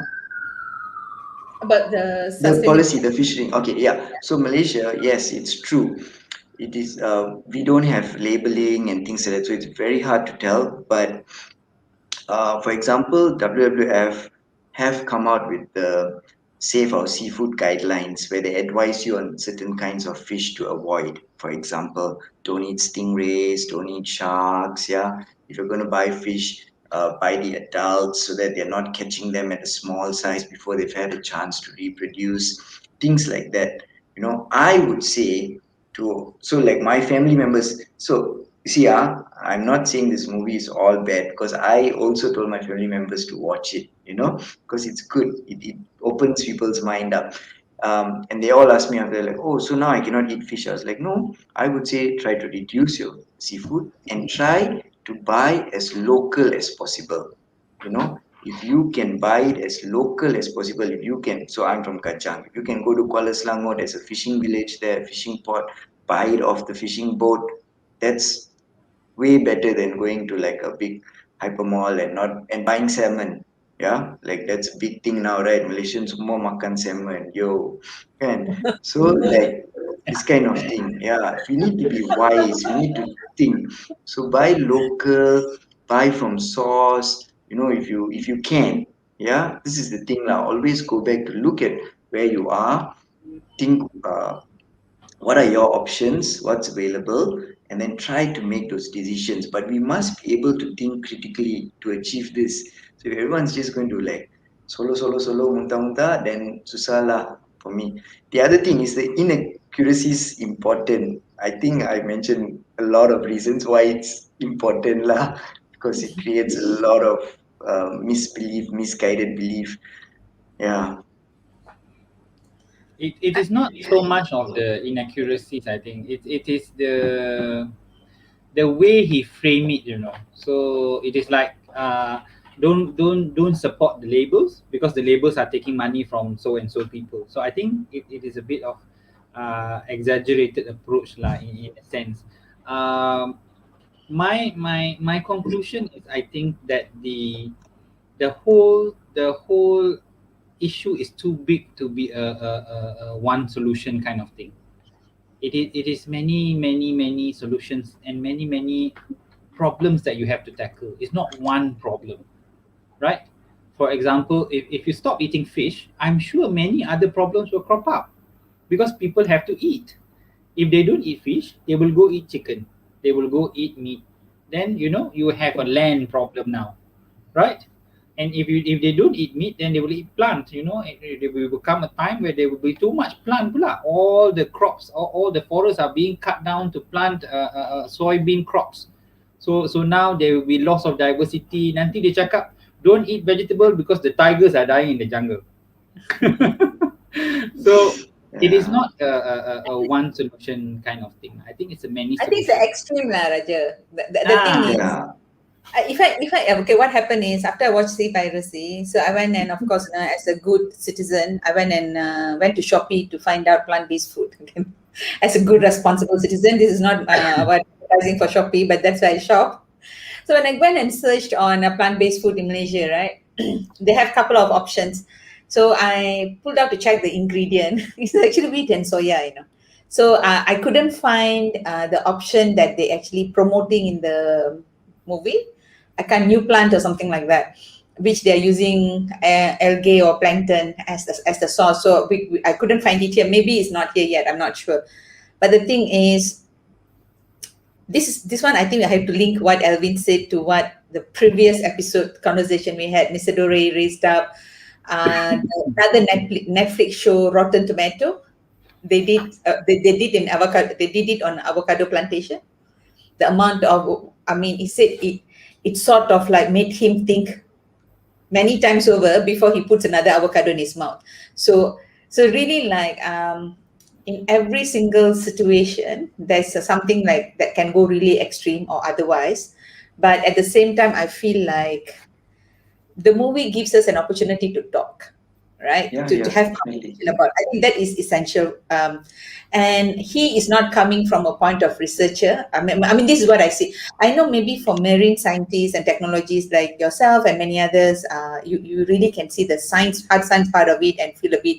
About the The policy, sustainability. the fishing. Okay, yeah. So Malaysia, yes, it's true. It is. We don't have labeling and things like that, so it's very hard to tell. But for example, WWF have come out with the Save Our Seafood guidelines where they advise you on certain kinds of fish to avoid. For example, don't eat stingrays, don't eat sharks. Yeah, if you're going to buy fish, buy the adults so that they're not catching them at a small size before they've had a chance to reproduce. Things like that. I would say so like my family members. So you see, I'm not saying this movie is all bad because I also told my family members to watch it, because it's good. It opens people's mind up. And they all asked me after, like, oh, so now I cannot eat fish. I was like, no, I would say try to reduce your seafood and try to buy as local as possible. If you can buy it as local as possible, if you can, so I'm from Kachang, if you can go to Kuala Selangor, there's a fishing village there, fishing port, buy it off the fishing boat. That's way better than going to like a big hyper mall and not and buying salmon. Yeah, like that's a big thing now, right? Malaysians more makan salmon, yo, and so like this kind of thing. Yeah, we need to be wise. We need to think. So buy local, buy from source. If you can. Yeah, this is the thing now. Always go back to look at where you are. Think. What are your options, what's available, and then try to make those decisions. But we must be able to think critically to achieve this. So if everyone's just going to like solo solo solo muntah muntah, then susah lah for me. The other thing is the inaccuracy is important. I think I mentioned a lot of reasons why it's important lah, because it creates a lot of misbelief, misguided belief. Yeah. It is not so much of the inaccuracies. I think it is the way he frame it. So it is like don't support the labels because the labels are taking money from so and so people. So I think it is a bit of exaggerated approach lah in a sense. My conclusion is I think that the whole issue is too big to be a one solution kind of thing. It is many many many solutions and many many problems that you have to tackle. It's not one problem, right? For example, if you stop eating fish, I'm sure many other problems will crop up because people have to eat. If they don't eat fish, they will go eat chicken, they will go eat meat. Then you have a land problem now, right? And if they don't eat meat, then they will eat plant. There will become a time where there will be too much plant pula. All the crops, all the forests are being cut down to plant soybean crops. So now there will be loss of diversity. Nanti dia cakap don't eat vegetable because the tigers are dying in the jungle. So it is Yeah. not a one solution kind of thing. I think it's a many I think it's the solution. extreme lah, Raja. The thing is, Yeah. okay, what happened is after I watched Seaspiracy, so I went and of course, as a good citizen, I went and went to Shopee to find out plant-based food. As a good responsible citizen, this is not about advertising for Shopee, but that's why I shop. So when I went and searched on plant-based food in Malaysia, right, they have a couple of options. So I pulled out to check the ingredient. It's actually wheat and soya. So I couldn't find the option that they actually promoting in the movie, like a new plant or something like that, which they're using algae or plankton as the source. So I couldn't find it here. Maybe it's not here yet. I'm not sure. But the thing is, this one I think I have to link what Alvin said to what the previous episode conversation we had. Mr. Dore raised up another Netflix show, Rotten Tomato. They did in avocado. They did it on avocado plantation. The amount of, I mean, he said it sort of like made him think many times over before he puts another avocado in his mouth. So really like in every single situation, there's something like that can go really extreme or otherwise. But at the same time, I feel like the movie gives us an opportunity to talk, right? Yeah, To yeah, have definitely. conversation about. I think that is essential. And he is not coming from a point of researcher. I mean, this is what I see. I know maybe for marine scientists and technologies like yourself and many others, you really can see the science, hard science part of it and feel a bit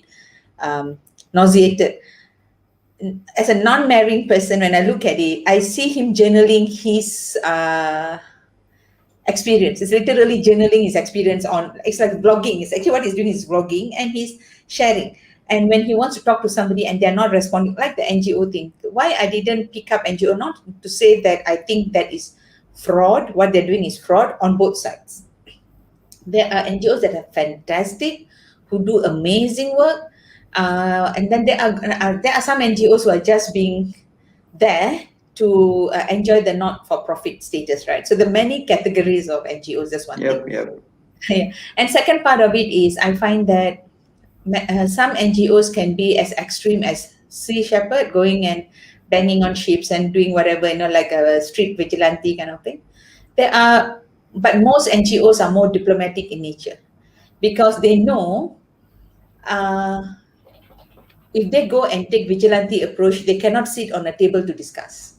um, nauseated. As a non-marine person, when I look at it, I see him journaling his experience. It's literally journaling his experience on, it's like blogging. It's actually what he's doing is blogging and he's sharing. And when he wants to talk to somebody and they're not responding, like the NGO thing, why I didn't pick up NGO, not to say that I think that is fraud, what they're doing is fraud on both sides. There are NGOs that are fantastic, who do amazing work, and then there are some NGOs who are just being there to enjoy the not-for-profit status, right? So the many categories of NGOs. That's one thing. Yep, yep. Yeah. And second part of it is I find that some NGOs can be as extreme as Sea Shepherd, going and banging on ships and doing whatever, like a street vigilante kind of thing. But most NGOs are more diplomatic in nature because they know uh, if they go and take vigilante approach, they cannot sit on a table to discuss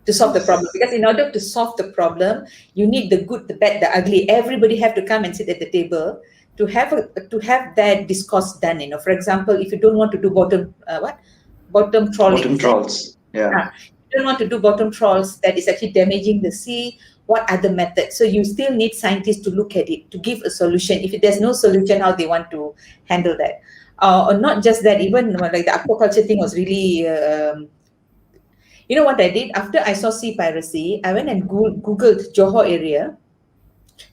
to solve the problem. Yes. Because in order to solve the problem, you need the good, the bad, the ugly. Everybody have to come and sit at the table to have that discourse done. For example, if you don't want to do bottom trawling, Bottom is that? trawls. Yeah. You don't want to do bottom trawls that is actually damaging the sea. What other methods? So you still need scientists to look at it to give a solution. If there's no solution, how they want to handle that? Or not just that, even like the aquaculture thing was really you know what I did? After I saw Seaspiracy, I went and Googled Johor area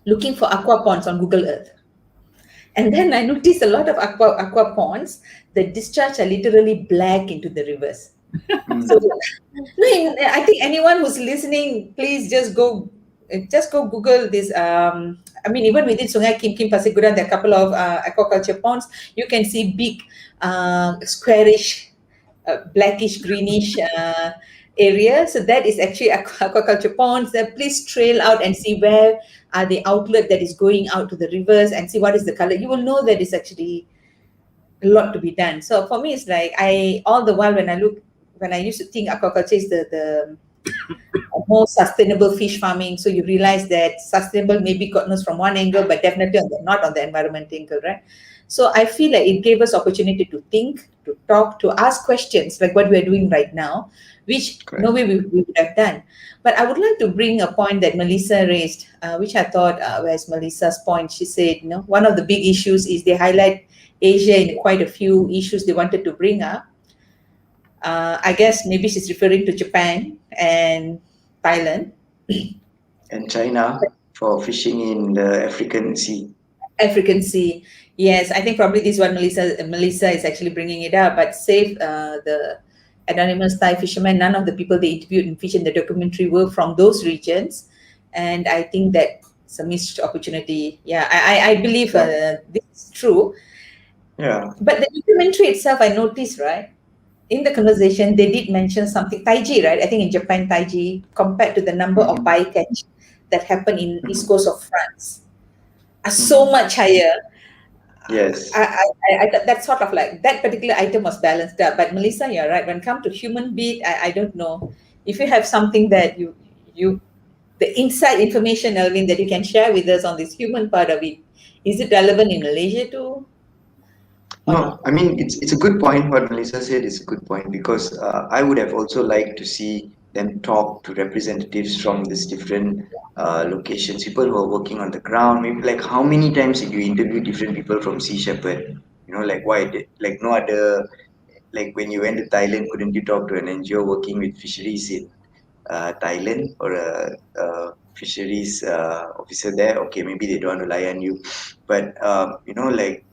looking for aqua ponds on Google Earth. And then I noticed a lot of aqua ponds, the discharge are literally black into the rivers. So Mm. no, I think anyone who's listening, please just go Google this. Even within Sungai Kim Pasiguran, there are a couple of aquaculture ponds. You can see big, squarish, blackish, greenish area. So that is actually aquaculture ponds. Please trail out and see where are the outlet that is going out to the rivers and see what is the color. You will know that it's actually a lot to be done. So for me, it's like all the while when I used to think aquaculture is the more sustainable fish farming. So you realize that sustainable maybe God knows from one angle, but definitely not on the environment angle, right? So I feel like it gave us opportunity to think, to talk, to ask questions like what we're doing right now, which no Correct. way we would have done. But I would like to bring a point that Melissa raised, which I thought was Melissa's point. She said, one of the big issues is they highlight Asia in quite a few issues they wanted to bring up. I guess maybe she's referring to Japan and Thailand. And China for fishing in the African Sea. African Sea. Yes, I think probably this one Melissa is actually bringing it up. But save the anonymous Thai fishermen, none of the people they interviewed in Fish in the documentary were from those regions, and I think that's a missed opportunity. Yeah, I believe this is true. Yeah. But the documentary itself, I noticed, right? In the conversation, they did mention something Taiji, right? I think in Japan, Taiji, compared to the number of Mhm. bycatch that happen in East Mhm. Coast of France, are so Mhm. much higher. Yes. That sort of like that particular item was balanced out. But Melissa, you're right. When it comes to human being, I don't know if you have something that you the inside information, Elvin, that you can share with us on this human part of it. Is it relevant in Malaysia too, or No, not? I mean it's a good point. What Melissa said is a good point because I would have also liked to see them talk to representatives from these different locations, people who are working on the ground. Maybe like how many times did you interview different people from Sea Shepherd? Like why did like no other like when you went to Thailand, couldn't you talk to an NGO working with fisheries in Thailand or a fisheries officer there? Okay, maybe they don't want to lie on you, but like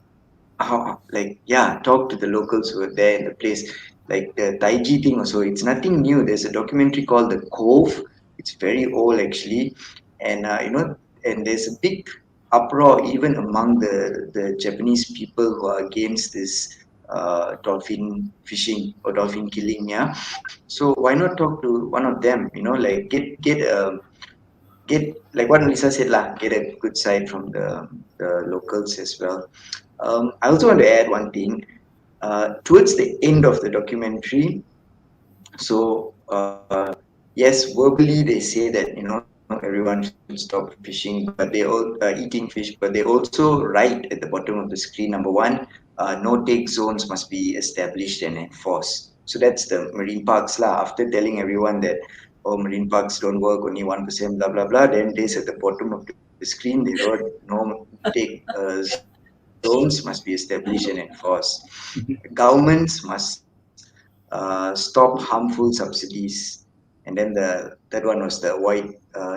how like yeah talk to the locals who are there in the place, like the taiji thing also, it's nothing new. There's a documentary called The Cove. It's very old actually. and and there's a big uproar even among the Japanese people who are against this dolphin fishing or dolphin killing. Yeah, so why not talk to one of them? Like get like what Lisa said lah. Get a good side from the locals as well. I also want to add one thing. Towards the end of the documentary, so yes, verbally they say that everyone should stop fishing, but they all eating fish, but they also write at the bottom of the screen, number one, no take zones must be established and enforced. So that's the marine parks lah. After telling everyone that marine parks don't work, only 1%, blah blah blah. Then they at the bottom of the screen they wrote no take zones must be established and enforced. Governments must stop harmful subsidies. And then the third one was the avoid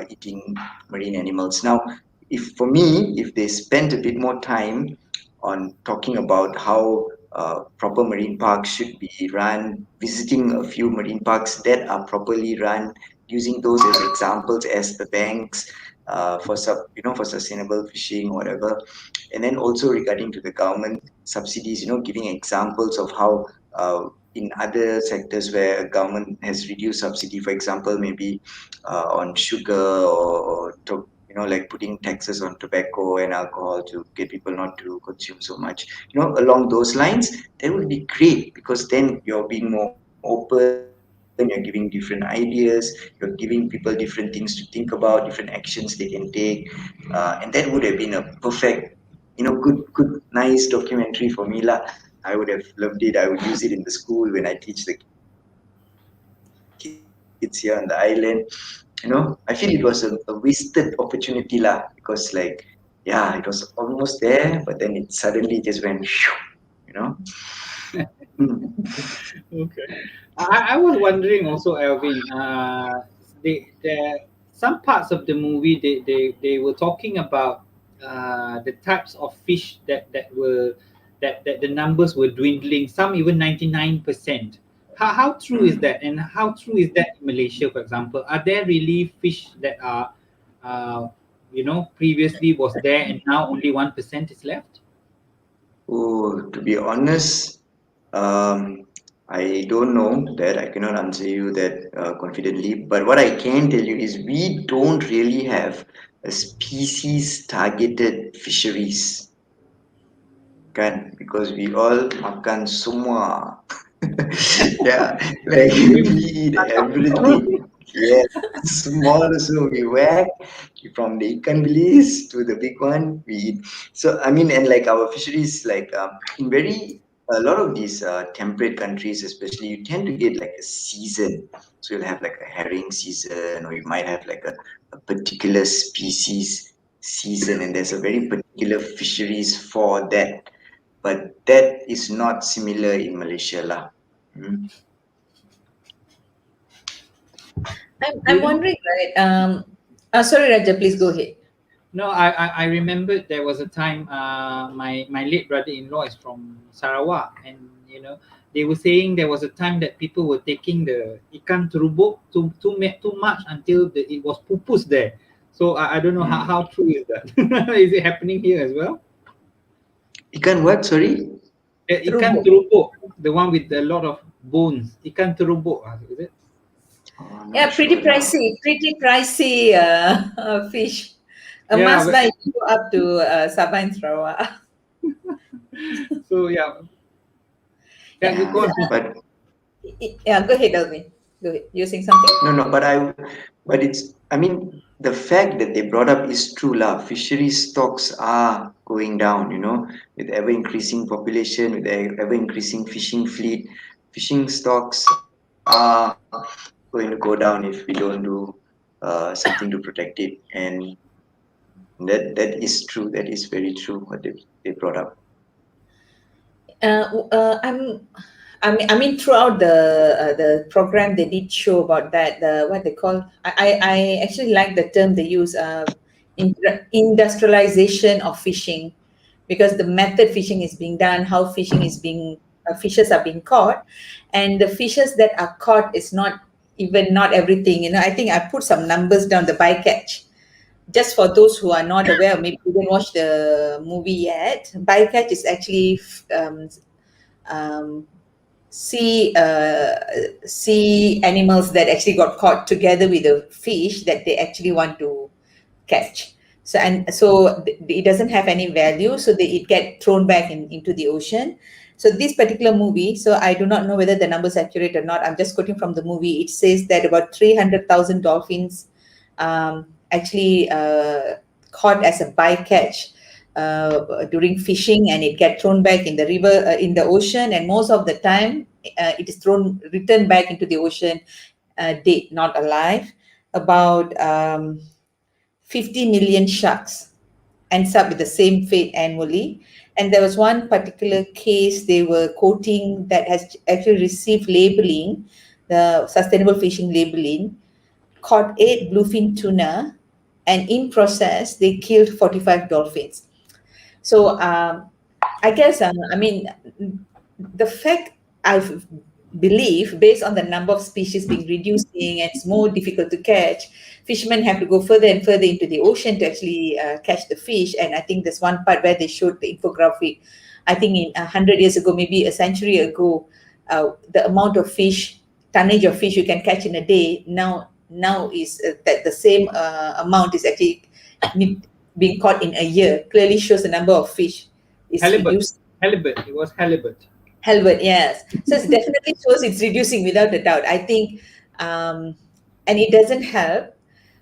eating marine animals. Now, if for me, if they spent a bit more time on talking about how proper marine parks should be run, visiting a few marine parks that are properly run, using those as examples as the banks for sustainable fishing, whatever. And then also regarding to the government subsidies, giving examples of how in other sectors where government has reduced subsidy, for example, maybe on sugar or like putting taxes on tobacco and alcohol to get people not to consume so much. Along those lines, that would be great because then you're being more open, you're giving different ideas, you're giving people different things to think about, different actions they can take, and that would have been a perfect, good, nice documentary for me lah. I would have loved it. I would use it in the school when I teach the kids here on the island. I feel it was a wasted opportunity lah because it was almost there, but then it suddenly just went, you know. Mm. Okay. I was wondering also, Alvin. Some parts of the movie they were talking about the types of fish that the numbers were dwindling. Some even 99%. How true is that? And how true is that in Malaysia, for example? Are there really fish that are, previously was there and now only 1% is left? Oh, to be honest, I don't know that. I cannot answer you that confidently. But what I can tell you is we don't really have a species targeted fisheries, kan? Because we all makan semua. Yeah, like we eat everything. Yes, small also we whack from the ikan bilis to the big one we eat. So I mean, and like our fisheries, like in very a lot of these temperate countries, especially, you tend to get like a season. So you'll have like a herring season, or you might have like a particular species season, and there's a very particular fisheries for that. But that is not similar in Malaysia lah. Mm. I'm wondering, right? Sorry, Raja, please go ahead. No, I remembered there was a time my late brother-in-law is from Sarawak, and they were saying there was a time that people were taking the ikan terubuk too much until it was pupus there. So I don't know how true is that. Is it happening here as well? Ikan what? Sorry? Ikan terubuk, the one with a lot of bones. Ikan terubuk, is it? Oh, Yeah, not pretty sure now. pricey fish. A Yeah, must but- buy if you go up to Sabah and Sarawak. So yeah. Yeah, Go on. but Yeah, go ahead, Alvin. Go ahead. You're saying something? no, but it's, I mean, the fact that they brought up is true lah. Fishery stocks are going down, with ever increasing population, with ever increasing fishing fleet. Fishing stocks are going to go down if we don't do something to protect it. And that is true. That is very true what they brought up. I mean, throughout the program, they did show about that. What they call, I actually like the term they use, industrialization of fishing, because the method fishing is being done, how fishing is being, fishes are being caught, and the fishes that are caught is not everything. I think I put some numbers down the bycatch. just for those who are not aware, or maybe didn't watch the movie yet, bycatch is actually um, sea sea animals that actually got caught together with a fish that they actually want to catch. So it doesn't have any value, so it get thrown back into the ocean. So this particular movie, so I do not know whether the number is accurate or not. I'm just quoting from the movie. It says that about 300,000 dolphins actually caught as a bycatch during fishing, and it get thrown back in the river, in the ocean, and most of the time it is returned back into the ocean dead, not alive. About 50 million sharks ends up with the same fate annually. And there was one particular case they were quoting that has actually received labeling, the sustainable fishing labeling, caught 8 bluefin tuna, and in process they killed 45 dolphins. So I guess I mean, the fact I believe, based on the number of species being reducing and it's more difficult to catch, fishermen have to go further and further into the ocean to actually catch the fish. And I think there's one part where they showed the infographic. I think in 100 years ago, maybe a century ago, the amount of fish, tonnage of fish you can catch in a day now is that the same amount is actually being caught in a year. Clearly shows the number of fish is Halibut. reduced. Halibut. It was halibut. Halbert, yes. So it definitely shows it's reducing without a doubt. I think, and it doesn't help.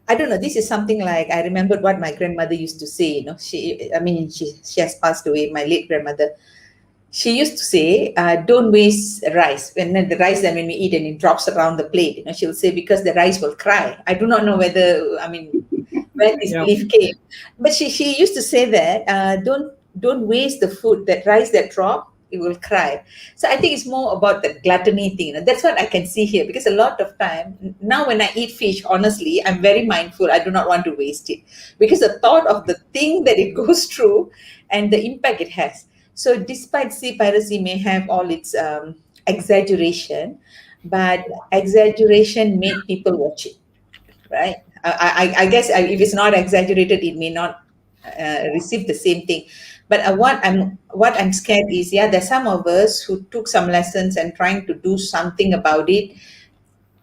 I don't know. This is something like I remembered what my grandmother used to say. She has passed away. My late grandmother. She used to say, "Don't waste rice. When the rice, then when we eat and it drops around the plate, she'll say because the rice will cry." I do not know whether where this Yeah. belief came, but she used to say that don't waste the food, that rice that drop, it will cry. So I think it's more about the gluttony thing. That's what I can see here, because a lot of time now when I eat fish, honestly, I'm very mindful. I do not want to waste it, because the thought of the thing that it goes through and the impact it has. So despite sea piracy may have all its exaggeration, but exaggeration made people watch it, right? I guess if it's not exaggerated, it may not receive the same thing. But what I'm scared is, yeah, there's some of us who took some lessons and trying to do something about it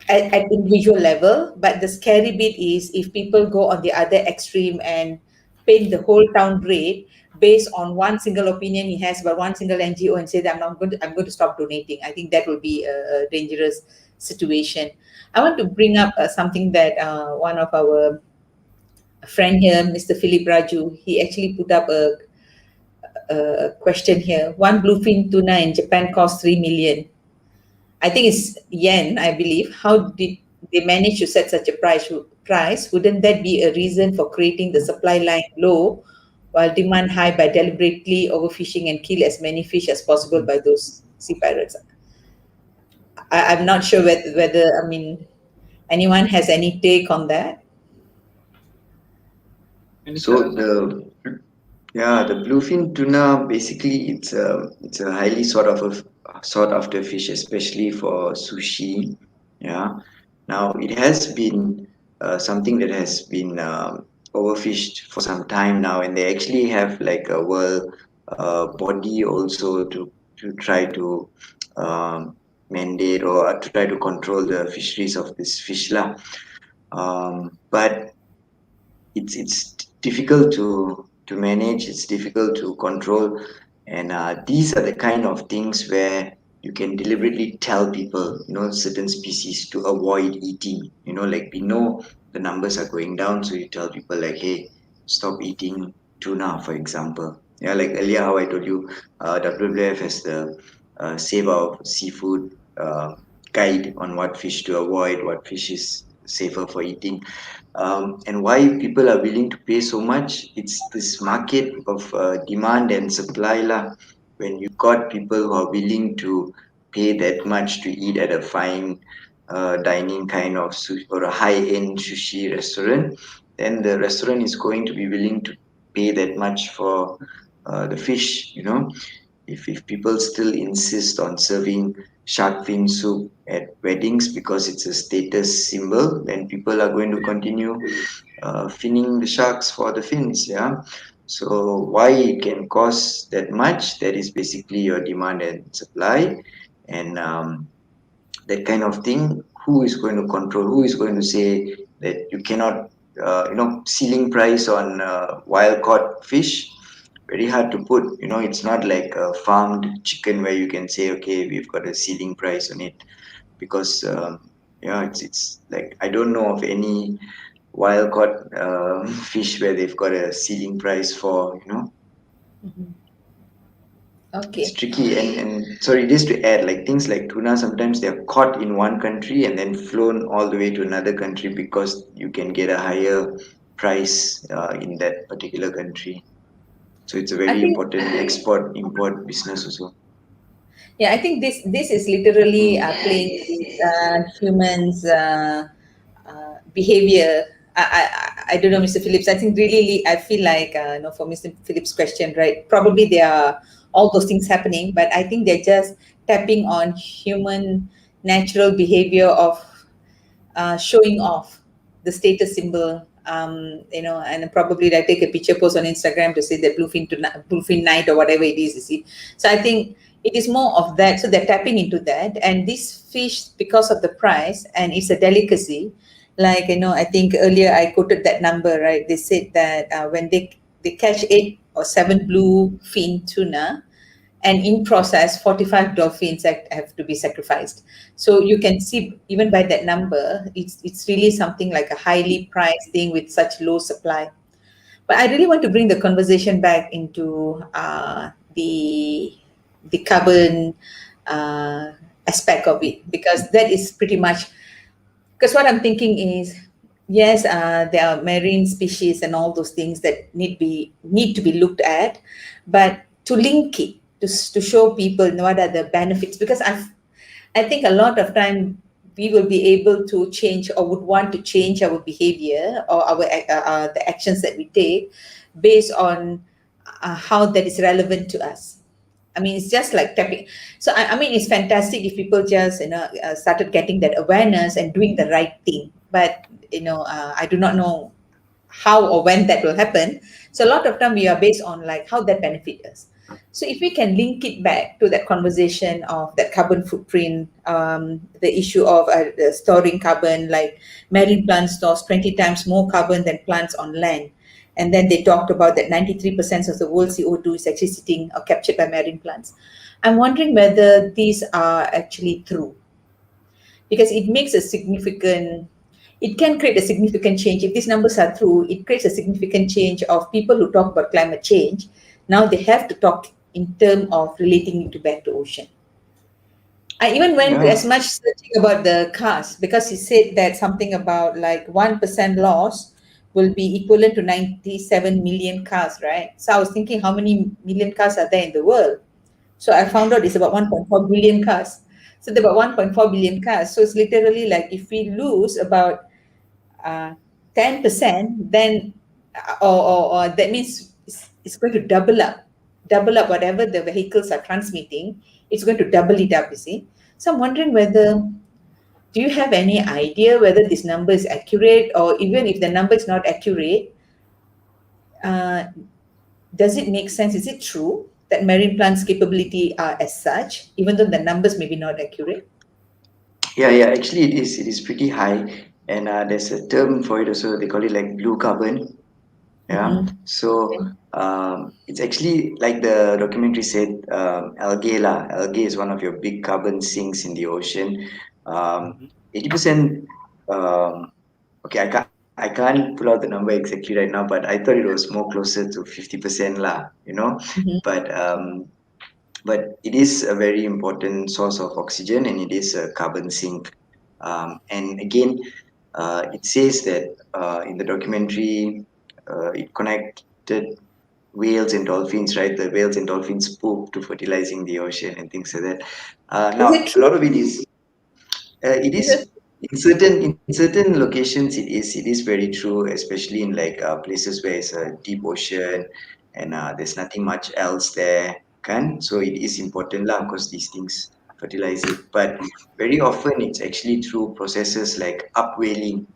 at individual level. But the scary bit is if people go on the other extreme and paint the whole town red based on one single opinion he has about one single NGO and say that I'm going to stop donating. I think that will be a dangerous situation. I want to bring up something that one of our friend here, Mr. Philip Raju, he actually put up a question here. One bluefin tuna in Japan costs 3 million. I think it's yen, I believe. How did they manage to set such a price? Wouldn't that be a reason for creating the supply line low while demand high by deliberately overfishing and kill as many fish as possible by those sea pirates? I'm not sure whether anyone has any take on that. So the bluefin tuna, basically it's a highly sought after fish, especially for sushi. Yeah. Now it has been something that has been overfished for some time now, and they actually have like a world body also to try to mandate or to try to control the fisheries of this fish lah. But it's difficult to manage, it's difficult to control, and these are the kind of things where you can deliberately tell people, certain species to avoid eating. Like, we know the numbers are going down, so you tell people like, hey, stop eating tuna, for example. Yeah, like earlier how I told you, WWF has the save our seafood guide on what fish to avoid, what fish is safer for eating. And why people are willing to pay so much, it's this market of demand and supply lah. When you got people who are willing to pay that much to eat at a fine dining kind of sushi or a high-end sushi restaurant, then the restaurant is going to be willing to pay that much for the fish. if people still insist on serving shark fin soup at weddings because it's a status symbol, then people are going to continue finning the sharks for the fins. Yeah. So why it can cost that much? That is basically your demand and supply, and that kind of thing. Who is going to control? Who is going to say that you cannot, ceiling price on wild caught fish? Very hard to put. It's not like a farmed chicken where you can say, okay, we've got a ceiling price on it, because it's like I don't know of any wild caught fish where they've got a ceiling price for. It's Okay. tricky, and sorry, just to add, like things like tuna, sometimes they're caught in one country and then flown all the way to another country because you can get a higher price in that particular country. So it's a I very think important export import business also. Yeah, I think this is literally playing with humans' behavior. I don't know, Mr. Phillips. I think really I feel like for Mr. Phillips' question, right? Probably there are all those things happening, but I think they're just tapping on human natural behavior of showing off the status symbol, and probably like take a picture, post on Instagram to say that bluefin night or whatever it is, you see. So I think it is more of that. So they're tapping into that, and this fish, because of the price, and it's a delicacy. Like I think earlier I quoted that number, right? They said that when they catch 8 or 7 bluefin tuna, and in process 45 dolphins have to be sacrificed. So you can see even by that number, it's really something like a highly priced thing with such low supply. But I really want to bring the conversation back into the carbon uh, aspect of it, because that is pretty much, because what I'm thinking is, yes, there are marine species and all those things that need to be looked at, but to link it to show people what are the benefits. Because I think a lot of time we will be able to change, or would want to change our behavior, or the actions that we take based on how that is relevant to us. I mean, it's just like tapping. So I mean, it's fantastic if people just started getting that awareness and doing the right thing. But I do not know how or when that will happen. So a lot of time we are based on like how that benefit us. So if we can link it back to that conversation of that carbon footprint, the issue of storing carbon, like marine plants stores 20 times more carbon than plants on land. And then they talked about that 93% of the world CO2 is actually sitting or captured by marine plants. I'm wondering whether these are actually true, because it can create a significant change. If these numbers are true, it creates a significant change of people who talk about climate change. Now they have to talk in terms of relating it to back to ocean. I even went Yeah. as much searching about the cars, because he said that something about like 1% loss will be equivalent to 97 million cars, right? So I was thinking, how many million cars are there in the world? So I found out it's about 1.4 billion cars. So there are about 1.4 billion cars. So it's literally like if we lose about 10%, then or that means it's going to double up whatever the vehicles are transmitting. It's going to double it up, you see. So I'm wondering whether, do you have any idea whether this number is accurate, or even if the number is not accurate, uh, does it make sense? Is it true that marine plants capability are as such, even though the numbers may be not accurate? Yeah. Actually, it is pretty high, and there's a term for it also. They call it like blue carbon. Yeah. Mm-hmm. So it's actually like the documentary said, algae lah. Algae is one of your big carbon sinks in the ocean. Um, Mhm. 80%. Okay, I can't pull out the number exactly right now, but I thought it was more closer to 50% lah. Mm-hmm. But it is a very important source of oxygen, and it is a carbon sink. And again, it says that in the documentary, it connected whales and dolphins, right? The whales and dolphins poop to fertilizing the ocean and things like that. Is it Now, a true? lot of it Is is it? in certain locations. It is very true, especially in like places where it's a deep ocean and there's nothing much else there. kan? So it is important lah, because these things fertilize it. But very often it's actually through processes like upwelling,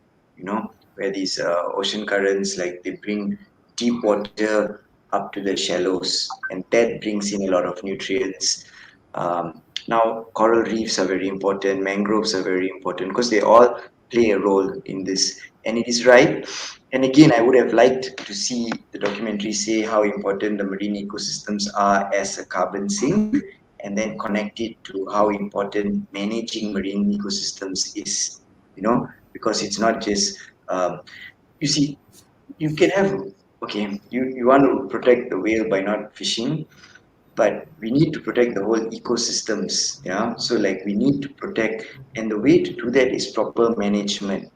where these ocean currents, like they bring deep water up to the shallows, and that brings in a lot of nutrients. Now, coral reefs are very important, mangroves are very important, because they all play a role in this, and it is right. And again, I would have liked to see the documentary say how important the marine ecosystems are as a carbon sink, and then connect it to how important managing marine ecosystems is, because it's not just, you see, you can have, okay, you want to protect the whale by not fishing, but we need to protect the whole ecosystems. Yeah, so like we need to protect, and the way to do that is proper management,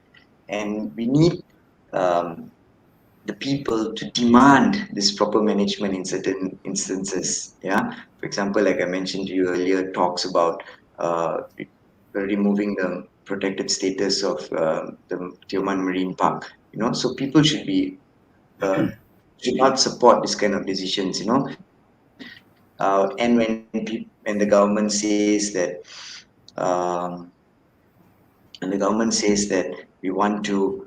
and we need um, the people to demand this proper management in certain instances. Yeah, for example, like I mentioned to you earlier, talks about removing the protected status of the Tioman Marine Park. So people uh, should not support this kind of decisions. And when the government says that, um, we want to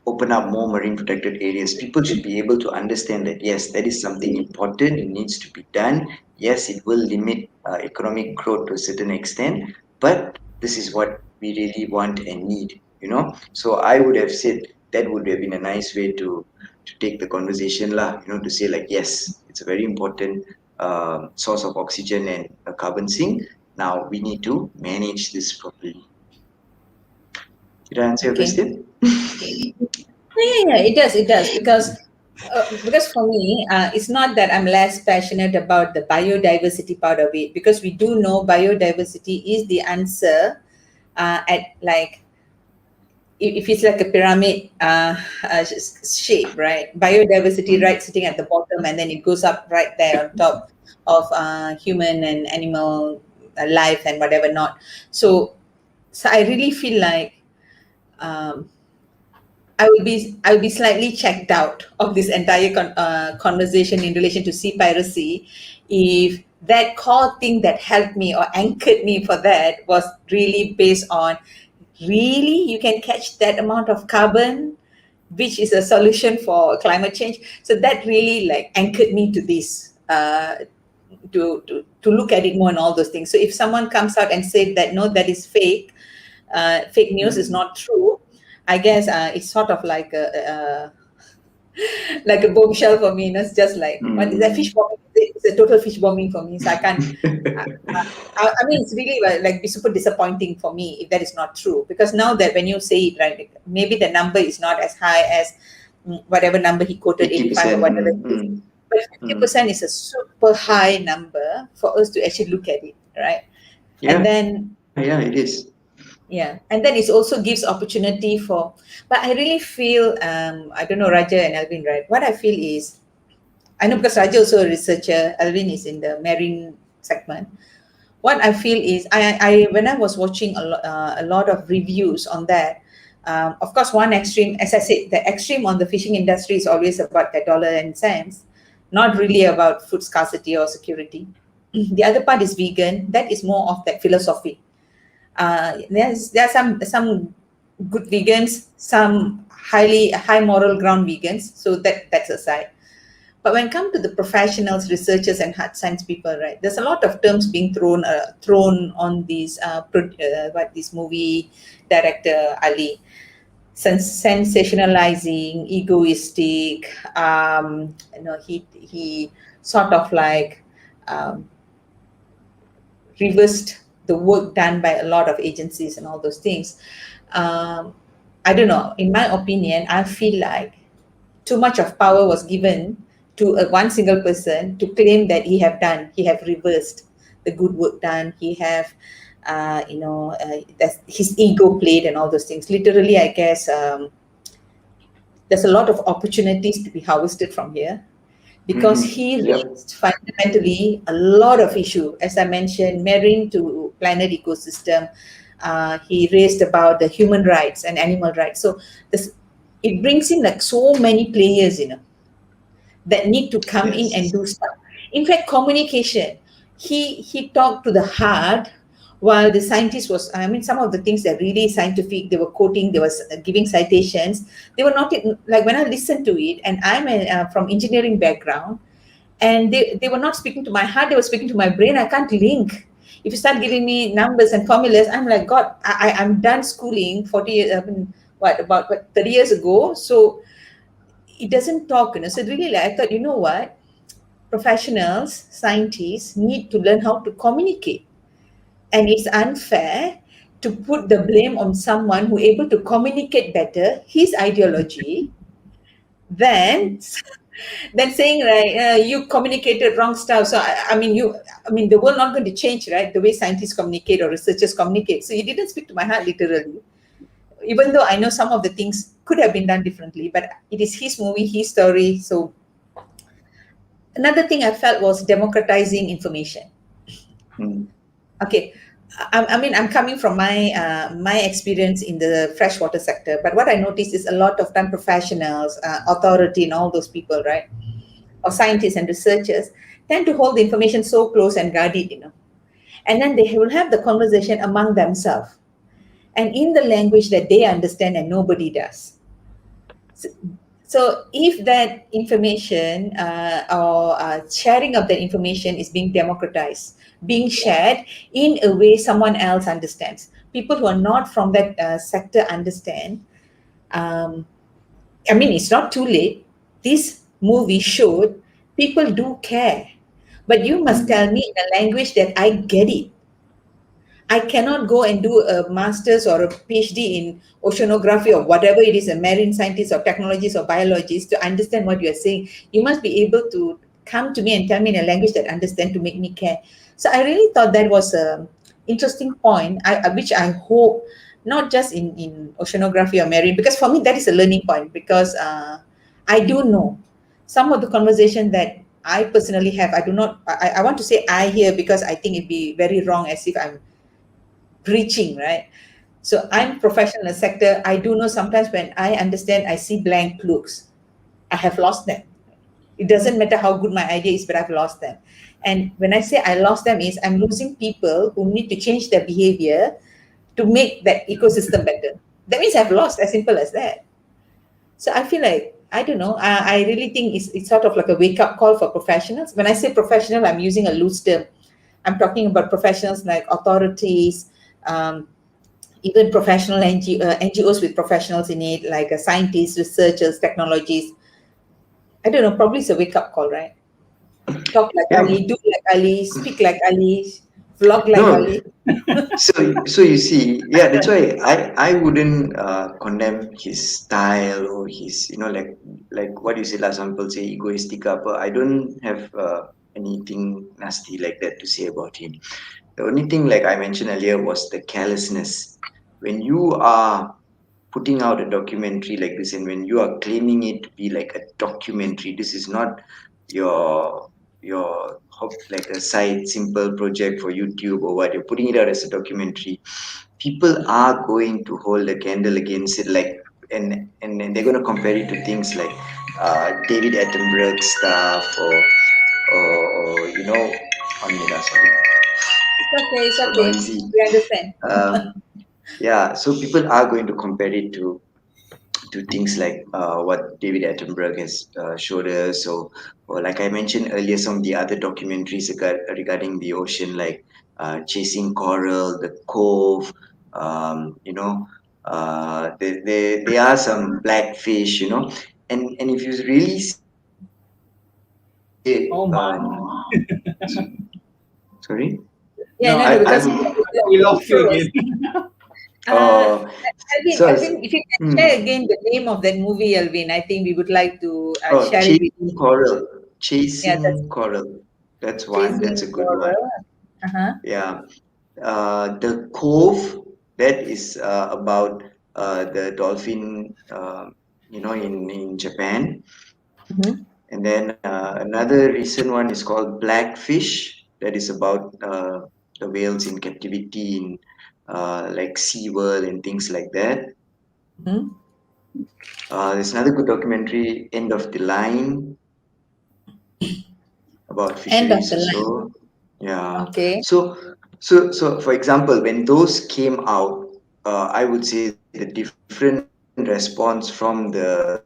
open up more marine protected areas, people should be able to understand that yes, that is something important. It needs to be done. Yes, it will limit economic growth to a certain extent, but this is what we really want and need. So I would have said that would have been a nice way to take the conversation lah. To say like, yes, it's a very important source of oxygen and a carbon sink. Now we need to manage this properly. Did I answer your Okay. question? Yeah, it does, because for me, it's not that I'm less passionate about the biodiversity part of it, because we do know biodiversity is the answer, at like, if it's like a pyramid shape, right? Biodiversity right sitting at the bottom, and then it goes up right there on top of human and animal life and whatever not. So I really feel like, um, I will be slightly checked out of this entire conversation in relation to sea piracy if that core thing that helped me or anchored me for that was really based on, really you can catch that amount of carbon, which is a solution for climate change. So that really like anchored me to this, to look at it more and all those things. So if someone comes out and said that no, that is fake, fake news is not true, I guess it's sort of like like a bombshell for me. It's just like, what is that, fish bombing? It's a total fish bombing for me. So I can't. I mean, it's really like be super disappointing for me if that is not true. Because now that when you say it, right, maybe the number is not as high as whatever number he quoted, 85 or 80%. whatever it is. But 50% is a super high number for us to actually look at it, right? And then Yeah, it is. yeah, and then it also gives opportunity for, but I really feel, I don't know, Raja and Alvin, right? What I feel is, I know because Raja also a researcher, Alvin is in the marine segment. What I feel is, I when I was watching a lot of reviews on that, of course, one extreme, as I said, the extreme on the fishing industry is always about the dollar and cents, not really about food scarcity or security. The other part is vegan. That is more of that philosophy. There are some good vegans, some high moral ground vegans. So that's aside. But when it comes to the professionals, researchers, and hard science people, right? There's a lot of terms being thrown on these what this movie director Ali, sensationalizing, egoistic. He sort of like um, reversed the work done by a lot of agencies and all those things. Um, I don't know. In my opinion, I feel like too much of power was given to one single person to claim that he have reversed the good work done. He have, that's his ego played and all those things. Literally, I guess there's a lot of opportunities to be harvested from here, because he Yep. raised fundamentally a lot of issue, as I mentioned, marine to planet ecosystem. He raised about the human rights and animal rights. So this, it brings in like so many players, that need to come in and Yes. do stuff. In fact, communication. He talked to the heart, while the scientist was. I mean, some of the things that really scientific. They were quoting. They were giving citations. They were not like when I listened to it, and I'm from engineering background, and they were not speaking to my heart. They were speaking to my brain. I can't link. If you start giving me numbers and formulas, I'm like, God, I'm done schooling 40 years. I mean, what 30 years ago. So it doesn't talk. So really, like, I thought, you know what? Professionals, scientists need to learn how to communicate. And it's unfair to put the blame on someone who able to communicate better his ideology than than saying, right, you communicated wrong stuff. So I mean the world not going to change, right, the way scientists communicate or researchers communicate. So you didn't speak to my heart, literally, even though I know some of the things could have been done differently, but it is his movie, his story. So another thing I felt was democratizing information. Mm. Okay, I mean, I'm coming from my experience in the freshwater sector, but what I noticed is a lot of time professionals, authority, and all those people, right, or scientists and researchers, tend to hold the information so close and guard it, and then they will have the conversation among themselves and in the language that they understand and nobody does. So, so if that information or sharing of that information is being democratized, being shared in a way someone else understands, people who are not from that sector understand. Um, I mean, it's not too late. This movie showed people do care, but you must tell me in a language that I get it. I cannot go and do a master's or a PhD in oceanography or whatever it is, a marine scientist or technologist or biologist, to understand what you are saying. You must be able to come to me and tell me in a language that I understand to make me care. So I really thought that was a interesting point, which I hope not just in oceanography or marine, because for me that is a learning point, because I do know some of the conversation that I personally have. I do not, I want to say I hear because I think it'd be very wrong as if I'm preaching, right? So I'm professional in the sector. I do know sometimes when I understand, I see blank looks. I have lost them. It doesn't matter how good my idea is, but I've lost them. And when I say I lost them, is I'm losing people who need to change their behavior to make that ecosystem better. That means I've lost, as simple as that. So I feel like, I don't know. I really think it's sort of like a wake up call for professionals. When I say professional, I'm using a loose term. I'm talking about professionals like authorities, um, even professional NGOs with professionals in it, like scientists, researchers, technologies. I don't know, probably it's a wake up call, right? Talk like Yeah. Ali, do like Ali, speak like Ali, vlog like No. Ali. So you see, yeah, that's why I wouldn't condemn his style or his, like what you say last, some people say egoistic apa. I don't have anything nasty like that to say about him. The only thing, like I mentioned earlier, was the carelessness. When you are putting out a documentary like this, and when you are claiming it to be like a documentary, this is not your like a side simple project for YouTube or what, you're putting it out as a documentary. People are going to hold a candle against it, like, and they're going to compare it to things like David Attenborough stuff, or on me, sorry, It's so okay. noisy. We understand. Yeah, so people are going to compare it to things like what David Attenborough has showed us, or like I mentioned earlier, some of the other documentaries regarding the ocean, like Chasing Coral, The Cove. There are some blackfish, and if you really say, Oh my. sorry, Yeah, No, no, I, no, I, because we it lost you froze. again. Uh, uh, so Alvin, if you can share again the name of that movie, Alvin, I think we would like to share it with Chasing you. Coral, Yeah, that's Chasing Coral. That's one. That's Chasing a good one. Coral. Uh-huh. Yeah. The Cove, that is about the dolphin, in Japan. Mm-hmm. And then another recent one is called Blackfish, that is about the whales in captivity in like SeaWorld and things like that. Mm-hmm. There's another good documentary, End of the Line. about End of fisheries the line. also. Yeah. Okay. So for example, when those came out, I would say the different response from the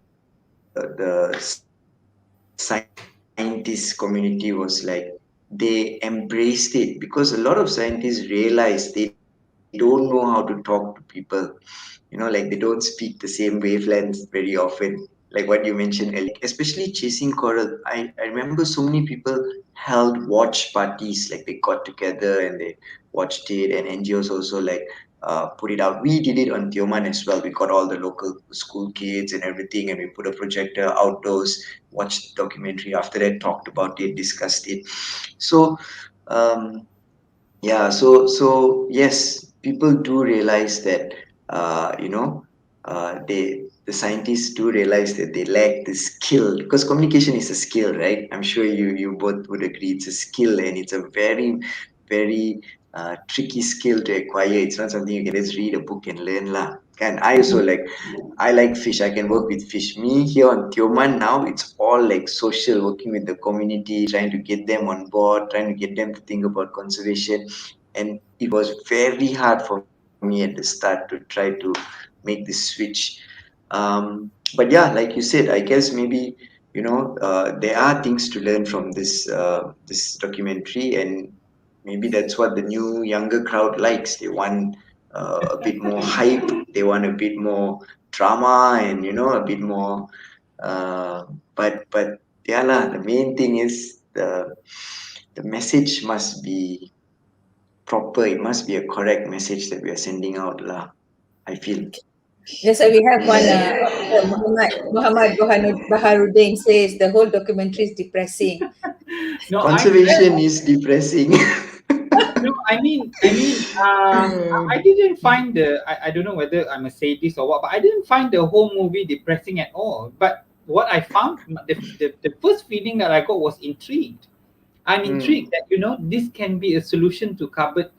scientist community was like they embraced it, because a lot of scientists realized they don't know how to talk to people. Like they don't speak the same wavelengths very often, like what you mentioned earlier. Like especially chasing coral. I remember so many people held watch parties, like they got together and they watched it, and NGOs also like put it out. We did it on Tioman as well. We got all the local school kids and everything, and we put a projector outdoors, watched the documentary. After that, talked about it, discussed it. So um, yeah, so yes, people do realize that the scientists do realize that they lack the skill, because communication is a skill, right? I'm sure you both would agree it's a skill, and it's a very tricky skill to acquire. It's not something you can just read a book and learn lah. And I also like, I like fish. I can work with fish. Me here on Tioman now, it's all like social, working with the community, trying to get them on board, trying to get them to think about conservation. And it was very hard for me at the start to try to make this switch. But yeah, like you said, I guess maybe there are things to learn from this documentary, and maybe that's what the new younger crowd likes. They want a bit more hype. They want a bit more drama, and a bit more. But yeah lah. The main thing is the message must be proper. It must be a correct message that we are sending out lah. I feel. Yes, so we have one author, Muhammad Baharuddin says the whole documentary is depressing. No, Conservation is depressing. no, I didn't find I don't know whether I'm a sadist or what, but I didn't find the whole movie depressing at all. But what I found, the first feeling that I got was intrigued. I'm Hmm. intrigued that this can be a solution to climate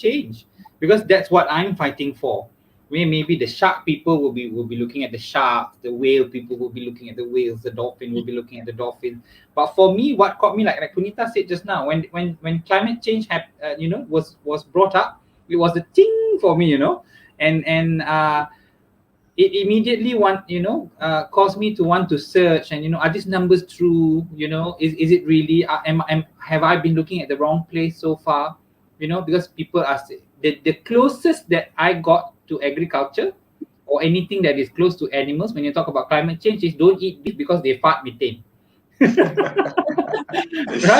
change, because that's what I'm fighting for. Maybe the shark people will be looking at the sharks, the whale people will be looking at the whales, the dolphin will be looking at the dolphins. But for me, what caught me, like Punita said just now, when climate change was brought up, it was a thing for me, and it immediately caused me to want to search, and are these numbers true? Is it really, have I been looking at the wrong place so far? Because people are the closest that I got to agriculture or anything that is close to animals when you talk about climate change is don't eat beef because they fart methane. Right,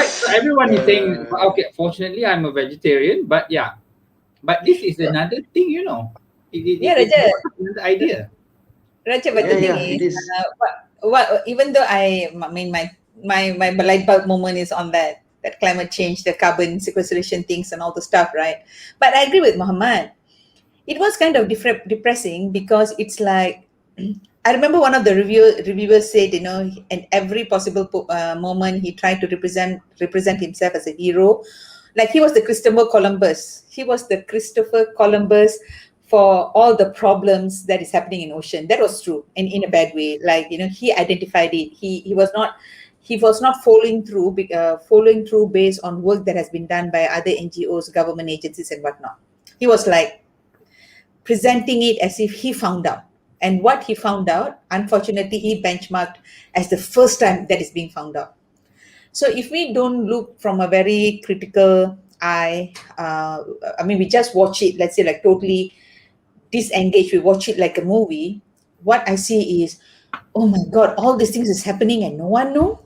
so everyone is saying, okay, fortunately I'm a vegetarian, but yeah, but this is another thing, Yeah, it's Raja. another idea. Raja, but Yeah, the thing yeah, it is, is. what even though I mean my light bulb moment is on that climate change, the carbon sequestration things and all the stuff, right? But I agree with Muhammad. It was kind of depressing because it's like I remember one of the reviewers said, in every possible moment he tried to represent himself as a hero, like he was the Christopher Columbus. He was the Christopher Columbus for all the problems that is happening in ocean. That was true, and in a bad way. Like he identified it. He was not following through based on work that has been done by other NGOs, government agencies, and whatnot. He was like presenting it as if he found out. And what he found out, unfortunately, he benchmarked as the first time that is being found out. So if we don't look from a very critical eye, I mean, we just watch it, let's say, like totally disengaged, we watch it like a movie. What I see is, oh my God, all these things is happening and no one know.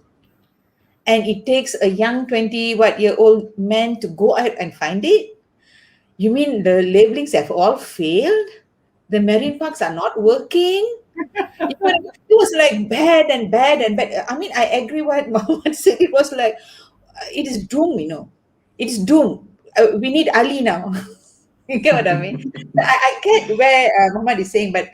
And it takes a young 20 what year old man to go out and find it. You mean the labelings have all failed? The marine parks are not working? It was like bad and bad and bad. I mean, I agree what Mohammed said. It was like, it is doom, It's doom. We need Ali now. You get what I mean? I get where Muhammad is saying, but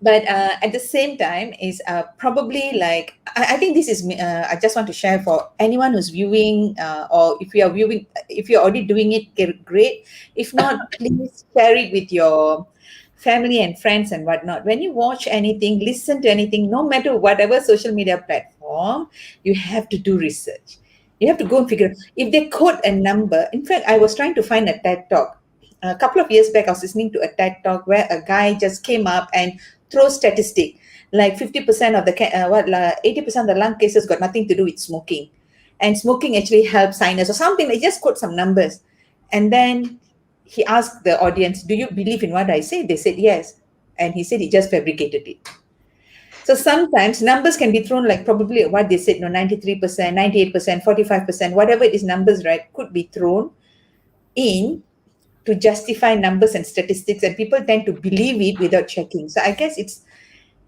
at the same time is probably like I think this is I just want to share for anyone who's viewing, or if you are viewing, if you're already doing it, great. If not, please share it with your family and friends and whatnot. When you watch anything, listen to anything, no matter whatever social media platform, you have to do research. You have to go and figure if they quote a number. In fact, I was trying to find a TED talk. A couple of years back, I was listening to a TED talk where a guy just came up and throw statistic like 50% of the 80% of the lung cases got nothing to do with smoking, and smoking actually helps sinus or something. They just quote some numbers, and then he asked the audience, "Do you believe in what I say?" They said yes, and he said he just fabricated it. So sometimes numbers can be thrown like probably what they said, no, 93%, 98%, 45%, whatever it is, numbers, right, could be thrown in to justify numbers and statistics, and people tend to believe it without checking. So I guess it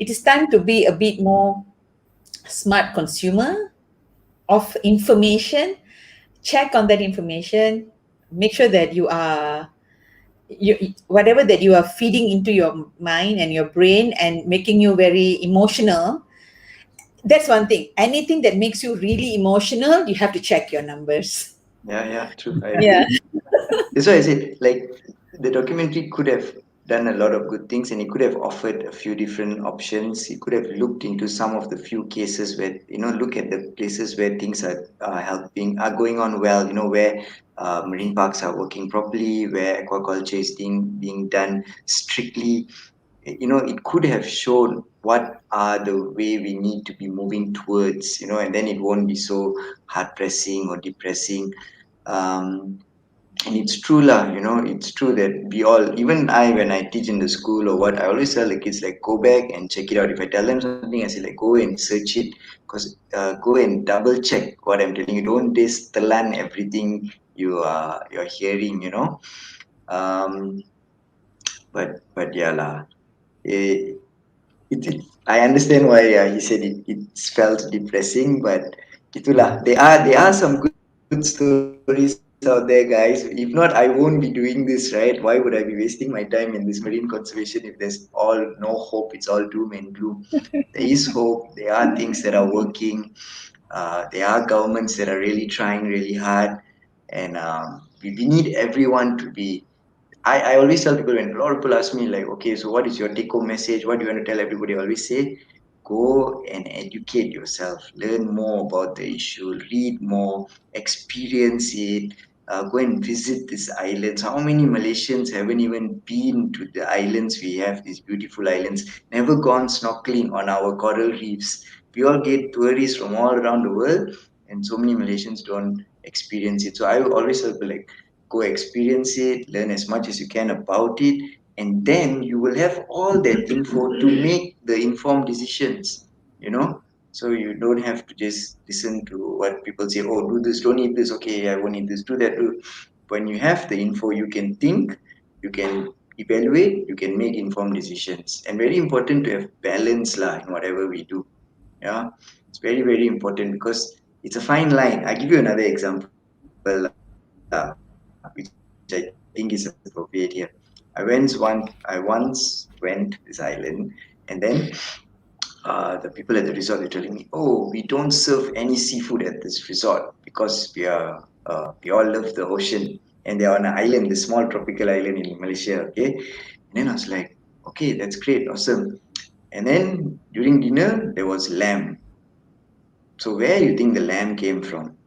is time to be a bit more smart consumer of information. Check on that information, make sure that whatever that you are feeding into your mind and your brain and making you very emotional. That's one thing. Anything that makes you really emotional, you have to check your numbers. Yeah, true. I Yeah. agree. That's why I said, like, the documentary could have done a lot of good things, and it could have offered a few different options. It could have looked into some of the few cases where, look at the places where things are going on well, where marine parks are working properly, where aquaculture is being done strictly. It could have shown what are the way we need to be moving towards, and then it won't be so hard pressing or depressing. um, and it's true lah, it's true that we all, even I, when I teach in the school or what, I always tell the kids, like, go back and check it out. If I tell them something, I say, like, go and search it, because go and double check what I'm telling you. Don't just telan everything you're hearing, um but yeah lah. Eh, I understand why he said it felt depressing, but itulah, there are some good stories out there, guys. If not, I won't be doing this, right? Why would I be wasting my time in this marine conservation if there's all no hope? It's all doom and gloom. There is hope. There are things that are working. There are governments that are really trying really hard, and we need everyone to be. I always tell people, when a lot of people ask me, like, okay, so what is your take home message? What do you want to tell everybody? I always say, go and educate yourself, learn more about the issue, read more, experience it, go and visit these islands. How many Malaysians haven't even been to the islands we have, these beautiful islands, never gone snorkeling on our coral reefs? We all get tourists from all around the world, and so many Malaysians don't experience it. So I will always tell people, like, go experience it, learn as much as you can about it, and then you will have all that info to make the informed decisions, you know. So you don't have to just listen to what people say, oh, do this, don't eat this, okay, I won't eat this, do that, do. When you have the info, you can think, you can evaluate, you can make informed decisions. And very important to have balance lah in whatever we do. Yeah, it's very, very important, because it's a fine line. I give you another example, which I think is appropriate here. I once went this island, and then the people at the resort, they're telling me, oh, we don't serve any seafood at this resort because we all love the ocean, and they're on an island, a small tropical island in Malaysia. Okay, and then I was like, okay, that's great, awesome. And then during dinner there was lamb. So where you think the lamb came from?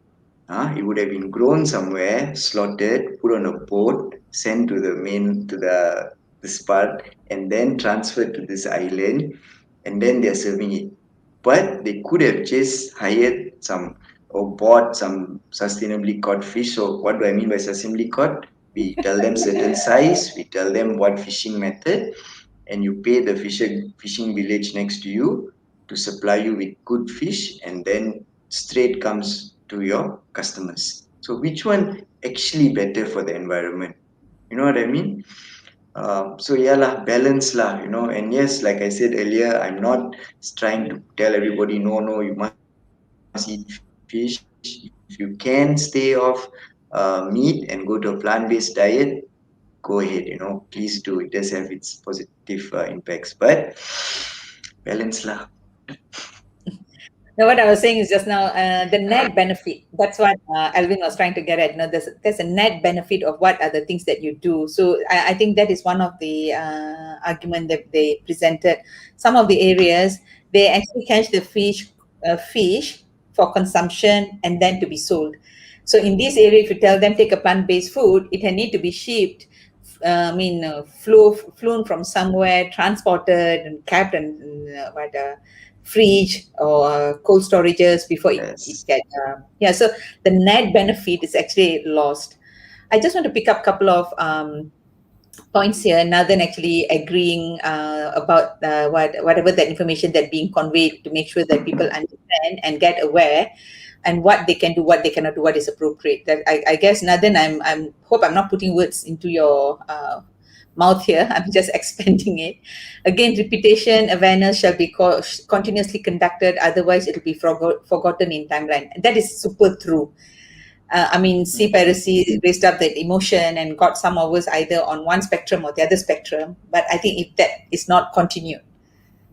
It would have been grown somewhere, slaughtered, put on a boat, sent to the main to the this part, and then transferred to this island, and then they're serving it. But they could have just hired some or bought some sustainably caught fish. So what do I mean by sustainably caught? We tell them certain size, we tell them what fishing method, and you pay the fishing village next to you to supply you with good fish, and then straight comes to your customers. So which one actually better for the environment? You know what I mean? So yeah lah, balance lah, and yes, like I said earlier, I'm not trying to tell everybody, no, you must eat fish. If you can stay off meat and go to a plant-based diet, go ahead, please do. It does have its positive impacts, but balance lah. Now, what I was saying is just now, the net benefit. That's what Alvin was trying to get at. There's a net benefit of what are the things that you do. So I think that is one of the argument that they presented. Some of the areas they actually catch the fish for consumption and then to be sold. So in this area, if you tell them take a plant-based food, it can need to be shipped. Flown from somewhere, transported and kept in fridge or cold storages before it Yes. get so the net benefit is actually lost. I just want to pick up a couple of points here. Nathan actually agreeing about whatever that information that being conveyed to make sure that people understand and get aware and what they can do, what they cannot do, what is appropriate. That I guess Nathan, I'm hope I'm not putting words into your mouth here. I'm just expanding it. Again, repetition, awareness shall be continuously conducted. Otherwise, it will be forgotten in timeline. And that is super true. Seaspiracy raised up that emotion and got some of us either on one spectrum or the other spectrum. But I think if that is not continued,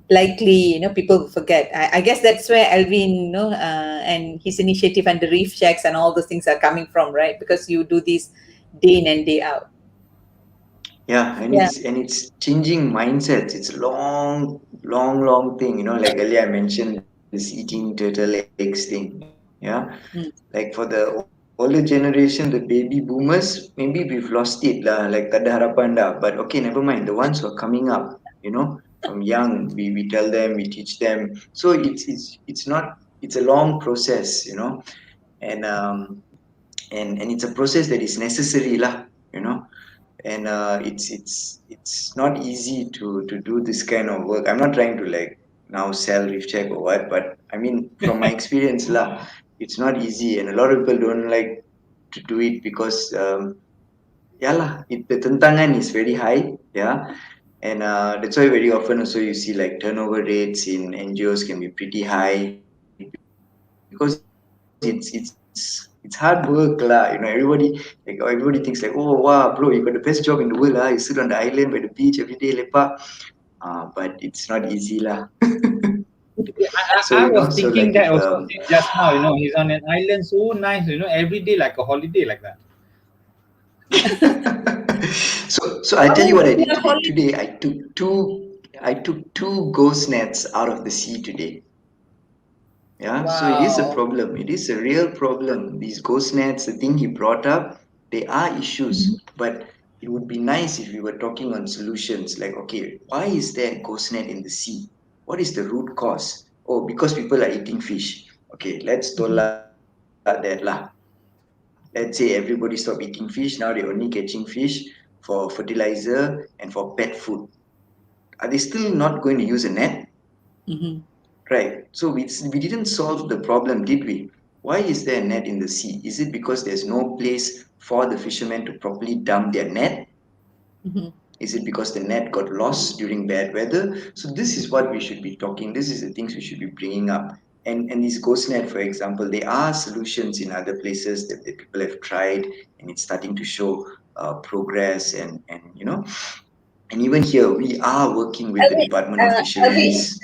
likely, people will forget. I guess that's where Alvin, and his initiative and the reef checks and all those things are coming from, right? Because you do this day in and day out. Yeah, and Yeah. it's changing mindsets. It's a long thing. Like earlier I mentioned this eating turtle eggs thing. Yeah, like for the older generation, the baby boomers, maybe we've lost it lah. Like tak ada harapan dah. But okay, never mind. The ones who are coming up, from young, we tell them, we teach them. So it's a long process. And and it's a process that is necessary lah. And it's not easy to do this kind of work. I'm not trying to like now sell reef check or what, but I mean from my experience lah, it's not easy, and a lot of people don't like to do it because yeah lah, the tentangan is very high, yeah. And that's why very often also you see like turnover rates in NGOs can be pretty high because it's hard work lah. Everybody thinks like, oh wow, bro, you got the best job in the world lah. You sit on the island by the beach every day, lepak. But it's not easy lah. So I was so thinking like that if also just now. He's on an island so nice. Every day like a holiday like that. so I tell you what I did today. Today I took two ghost nets out of the sea today. Yeah, so it is a Wow. problem. It is a real problem. These ghost nets, the thing he brought up, they are issues. But it would be nice if we were talking on solutions. Like, okay, why is there a ghost net in the sea? What is the root cause? Oh, because people are eating fish. Okay, let's Mhm. tolak that lah. Let's say everybody stop eating fish. Now they're only catching fish for fertilizer and for pet food. Are they still not going to use a net? Mhm. Right. So we didn't solve the problem, did we? Why is there a net in the sea? Is it because there's no place for the fishermen to properly dump their net? Mhm. Is it because the net got lost during bad weather? So this is what we should be talking. This is the things we should be bringing up. And these ghost net, for example, there are solutions in other places that people have tried, and it's starting to show progress. And even here we are working with the Alvin, Department of Alvin, Fisheries.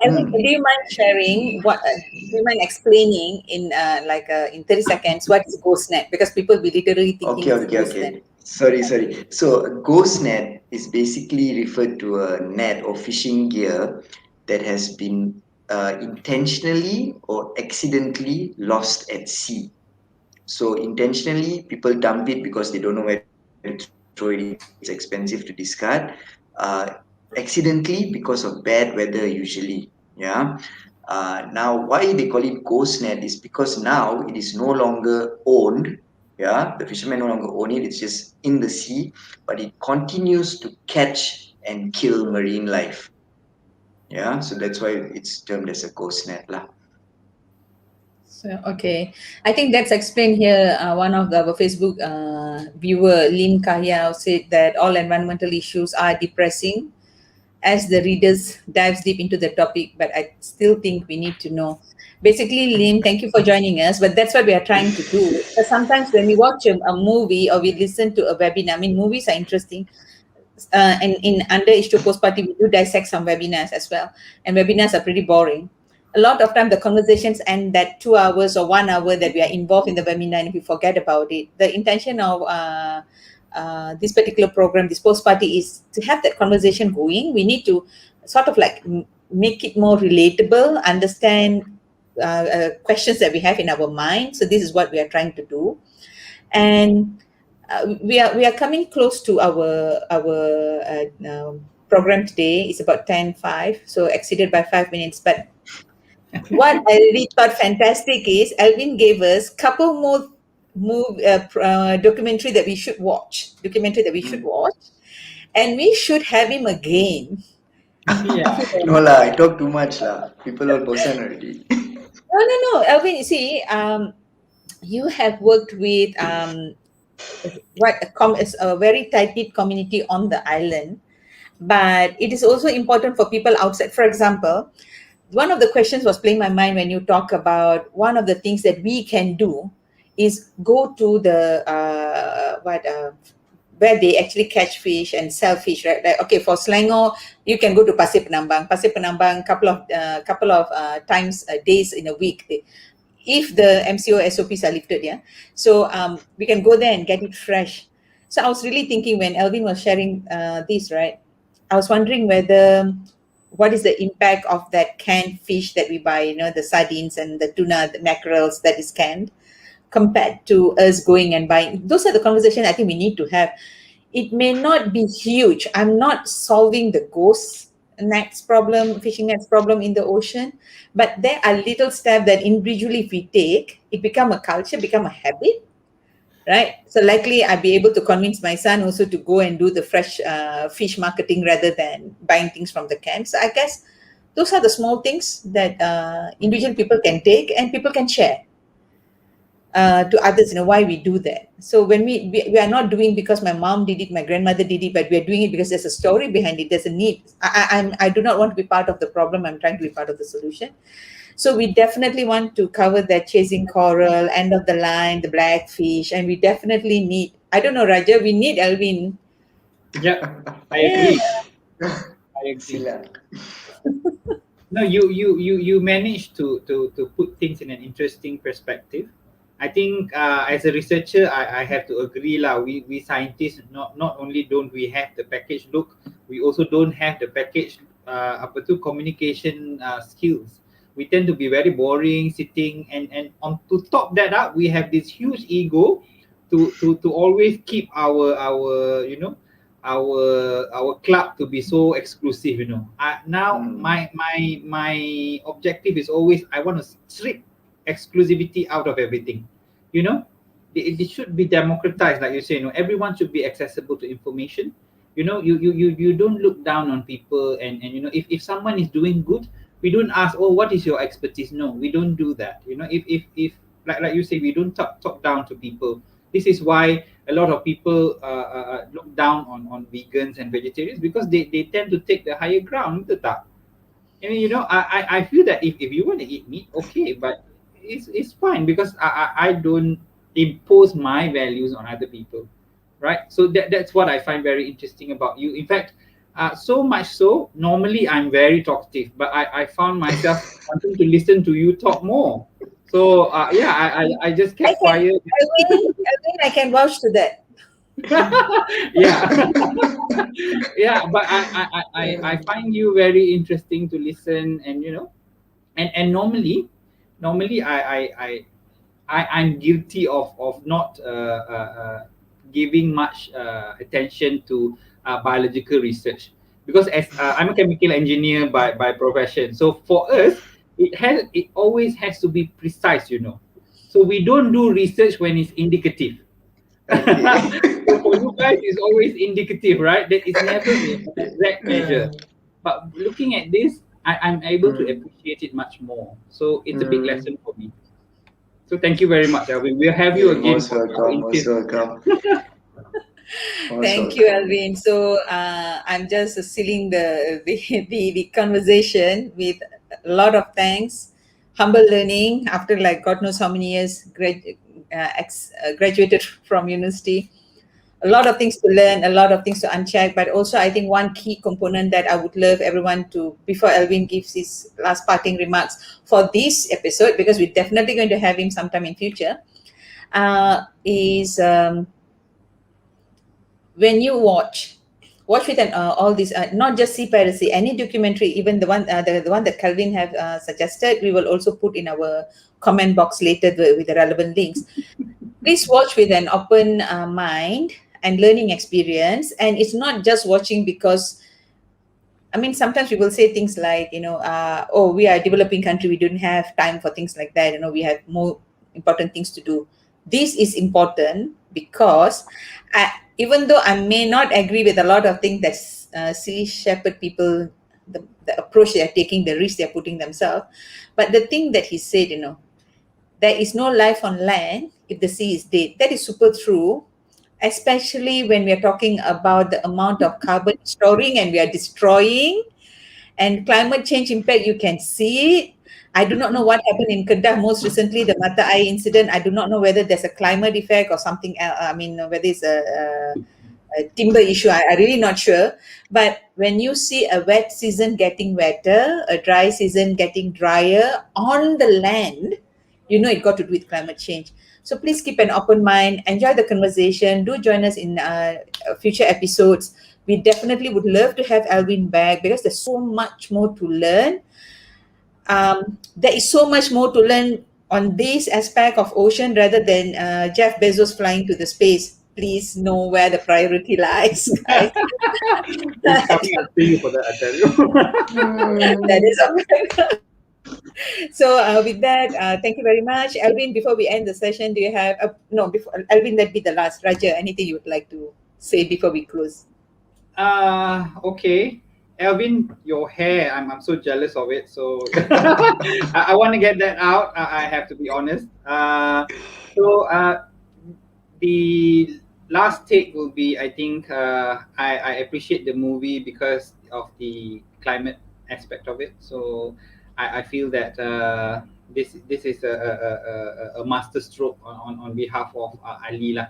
Alvin, do you mind sharing what? Do you mind explaining in 30 seconds what is ghost net? Because people be literally thinking Okay, it's a okay, ghost net. okay. Sorry. So, a ghost net is basically referred to a net or fishing gear that has been intentionally or accidentally lost at sea. So, intentionally, people dump it because they don't know where to throw it, it's expensive to discard. Uh, Accidentally, because of bad weather, usually. Yeah. Now, why they call it ghost net is because now it is no longer owned. Yeah, the fishermen no longer own it, it's just in the sea, but it continues to catch and kill marine life. Yeah, so that's why it's termed as a ghost net lah. So, okay. I think that's explained here. One of our Facebook viewer, Lim Kahyao, said that all environmental issues are depressing as the readers dives deep into the topic, but I still think we need to know. Basically, Lim, thank you for joining us, but that's what we are trying to do. Because sometimes when we watch a movie or we listen to a webinar, movies are interesting. And in under H2O Post Party, we do dissect some webinars as well. And webinars are pretty boring. a lot of time the conversations and that 2 hours or 1 hour that we are involved in the webinar, and we forget about it. The intention of this particular program, this post party, is to have that conversation going. We need to sort of like make it more relatable, understand questions that we have in our mind. So this is what we are trying to do. And we are coming close to our program today. It's about 10:05, so exceeded by 5 minutes. But what I really thought fantastic is Alvin gave us couple more documentary that we should watch. And we should have him again. Yeah. No lah, I talk too much lah. People all bosan already. No, Alvin. You see, you have worked with it's a very tight knit community on the island, but it is also important for people outside. For example, one of the questions was playing my mind when you talk about one of the things that we can do is go to the where they actually catch fish and sell fish, right? Like, okay, for Selangor, you can go to Pasir Penambang. Couple of times days in a week. If the MCO SOPs are lifted, yeah. So we can go there and get it fresh. So I was really thinking when Elvin was sharing this, right? I was wondering what is the impact of that canned fish that we buy, the sardines and the tuna, the mackerels that is canned, compared to us going and buying. Those are the conversations I think we need to have. It may not be huge. I'm not solving the fishing nets problem in the ocean, but there are little steps that individually if we take, it become a culture, become a habit, right? So likely I'll be able to convince my son also to go and do the fresh fish marketing rather than buying things from the can. So I guess those are the small things that individual people can take and people can share to others, why we do that. So when we are not doing because my mom did it, my grandmother did it, but we are doing it because there's a story behind it, there's a need. I do not want to be part of the problem, I'm trying to be part of the solution. So we definitely want to cover that chasing coral, end of the line, the blackfish, and we definitely need, I don't know, Raja, we need Alvin. Yeah, I agree. I agree. Sila. No, you managed to put things in an interesting perspective. I think as a researcher, I have to agree lah. We scientists not only don't we have the package look, we also don't have the package communication skills. We tend to be very boring, sitting, and on to top that up, we have this huge ego to always keep our our club to be so exclusive. Now my objective is always I want to strip exclusivity out of everything. It should be democratized, like you say. Everyone should be accessible to information. You don't look down on people, and if someone is doing good, we don't ask, oh, what is your expertise? No, we don't do that. If like you say, we don't talk down to people. This is why a lot of people look down on vegans and vegetarians, because they tend to take the higher ground. I feel that if you want to eat meat, okay, but it's fine, because I don't impose my values on other people, right? So that's what I find very interesting about you. In fact, so much so, normally I'm very talkative, but I found myself wanting to listen to you talk more. So I just kept quiet. I can vouch to that. Yeah. Yeah, but I find you very interesting to listen, and and normally I'm guilty of not giving much attention to biological research, because as I'm a chemical engineer by profession. So for us, it always has to be precise. So we don't do research when it's indicative. So for you guys, it's always indicative, right? That it's never an exact measure. But looking at this, I'm able to appreciate it much more. So it's a big lesson for me. So thank you very much, Alvin. We'll have you again. Most welcome. Thank you, Alvin. So I'm just sealing the conversation with a lot of thanks. Humble learning after like God knows how many years graduated from university. a lot of things to learn, a lot of things to uncheck, but also I think one key component that I would love everyone to, before Alvin gives his last parting remarks for this episode, because we're definitely going to have him sometime in future, is when you watch with all these, not just Seaspiracy, any documentary, even the one that Calvin have suggested, we will also put in our comment box later with the relevant links. Please watch with an open mind and learning experience. And it's not just watching because, I mean, sometimes we will say things like, oh, we are a developing country, we don't have time for things like that. We have more important things to do. This is important because even though I may not agree with a lot of things that Sea Shepherd people, the approach they are taking, the risk they are putting themselves, but the thing that he said, there is no life on land if the sea is dead. That is super true, especially when we are talking about the amount of carbon storing and we are destroying, and climate change impact, you can see it. I do not know what happened in Kedah most recently, the mata air incident. I do not know whether there's a climate effect or something else. I mean, whether it's a timber issue. I'm really not sure. But when you see a wet season getting wetter, a dry season getting drier on the land, it got to do with climate change. So please keep an open mind, enjoy the conversation. Do join us in future episodes. We definitely would love to have Alvin back because there's so much more to learn. There is so much more to learn on this aspect of ocean rather than Jeff Bezos flying to the space. Please know where the priority lies, guys. It's coming after you for that, I tell you. That is okay. So with that, thank you very much, Alvin. Before we end the session, do you have no? Before Alvin, that be the last. Raja, anything you would like to say before we close? Okay. Alvin, your hair, I'm so jealous of it. So I want to get that out. I have to be honest. So the last take will be, I think, I appreciate the movie because of the climate aspect of it. So I feel that this is a master stroke on behalf of Ali lah,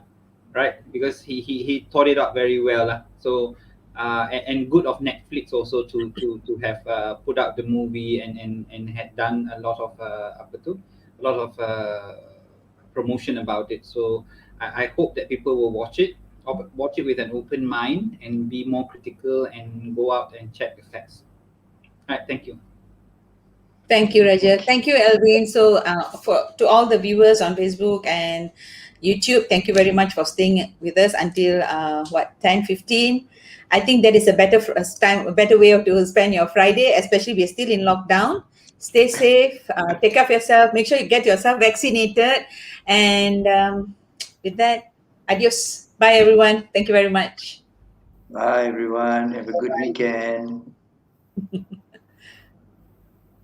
right? Because he thought it out very well lah. So and good of Netflix also to have put out the movie and had done a lot of a lot of promotion about it. So I hope that people will watch it with an open mind and be more critical and go out and check the facts. All right, thank you. Thank you, Raja. Thank you, Alvin. So, to all the viewers on Facebook and YouTube, thank you very much for staying with us until 10:15. I think that is a a better way to spend your Friday, especially we're still in lockdown. Stay safe, take care of yourself, make sure you get yourself vaccinated. And with that, adios. Bye, everyone. Thank you very much. Bye, everyone. Have a good weekend.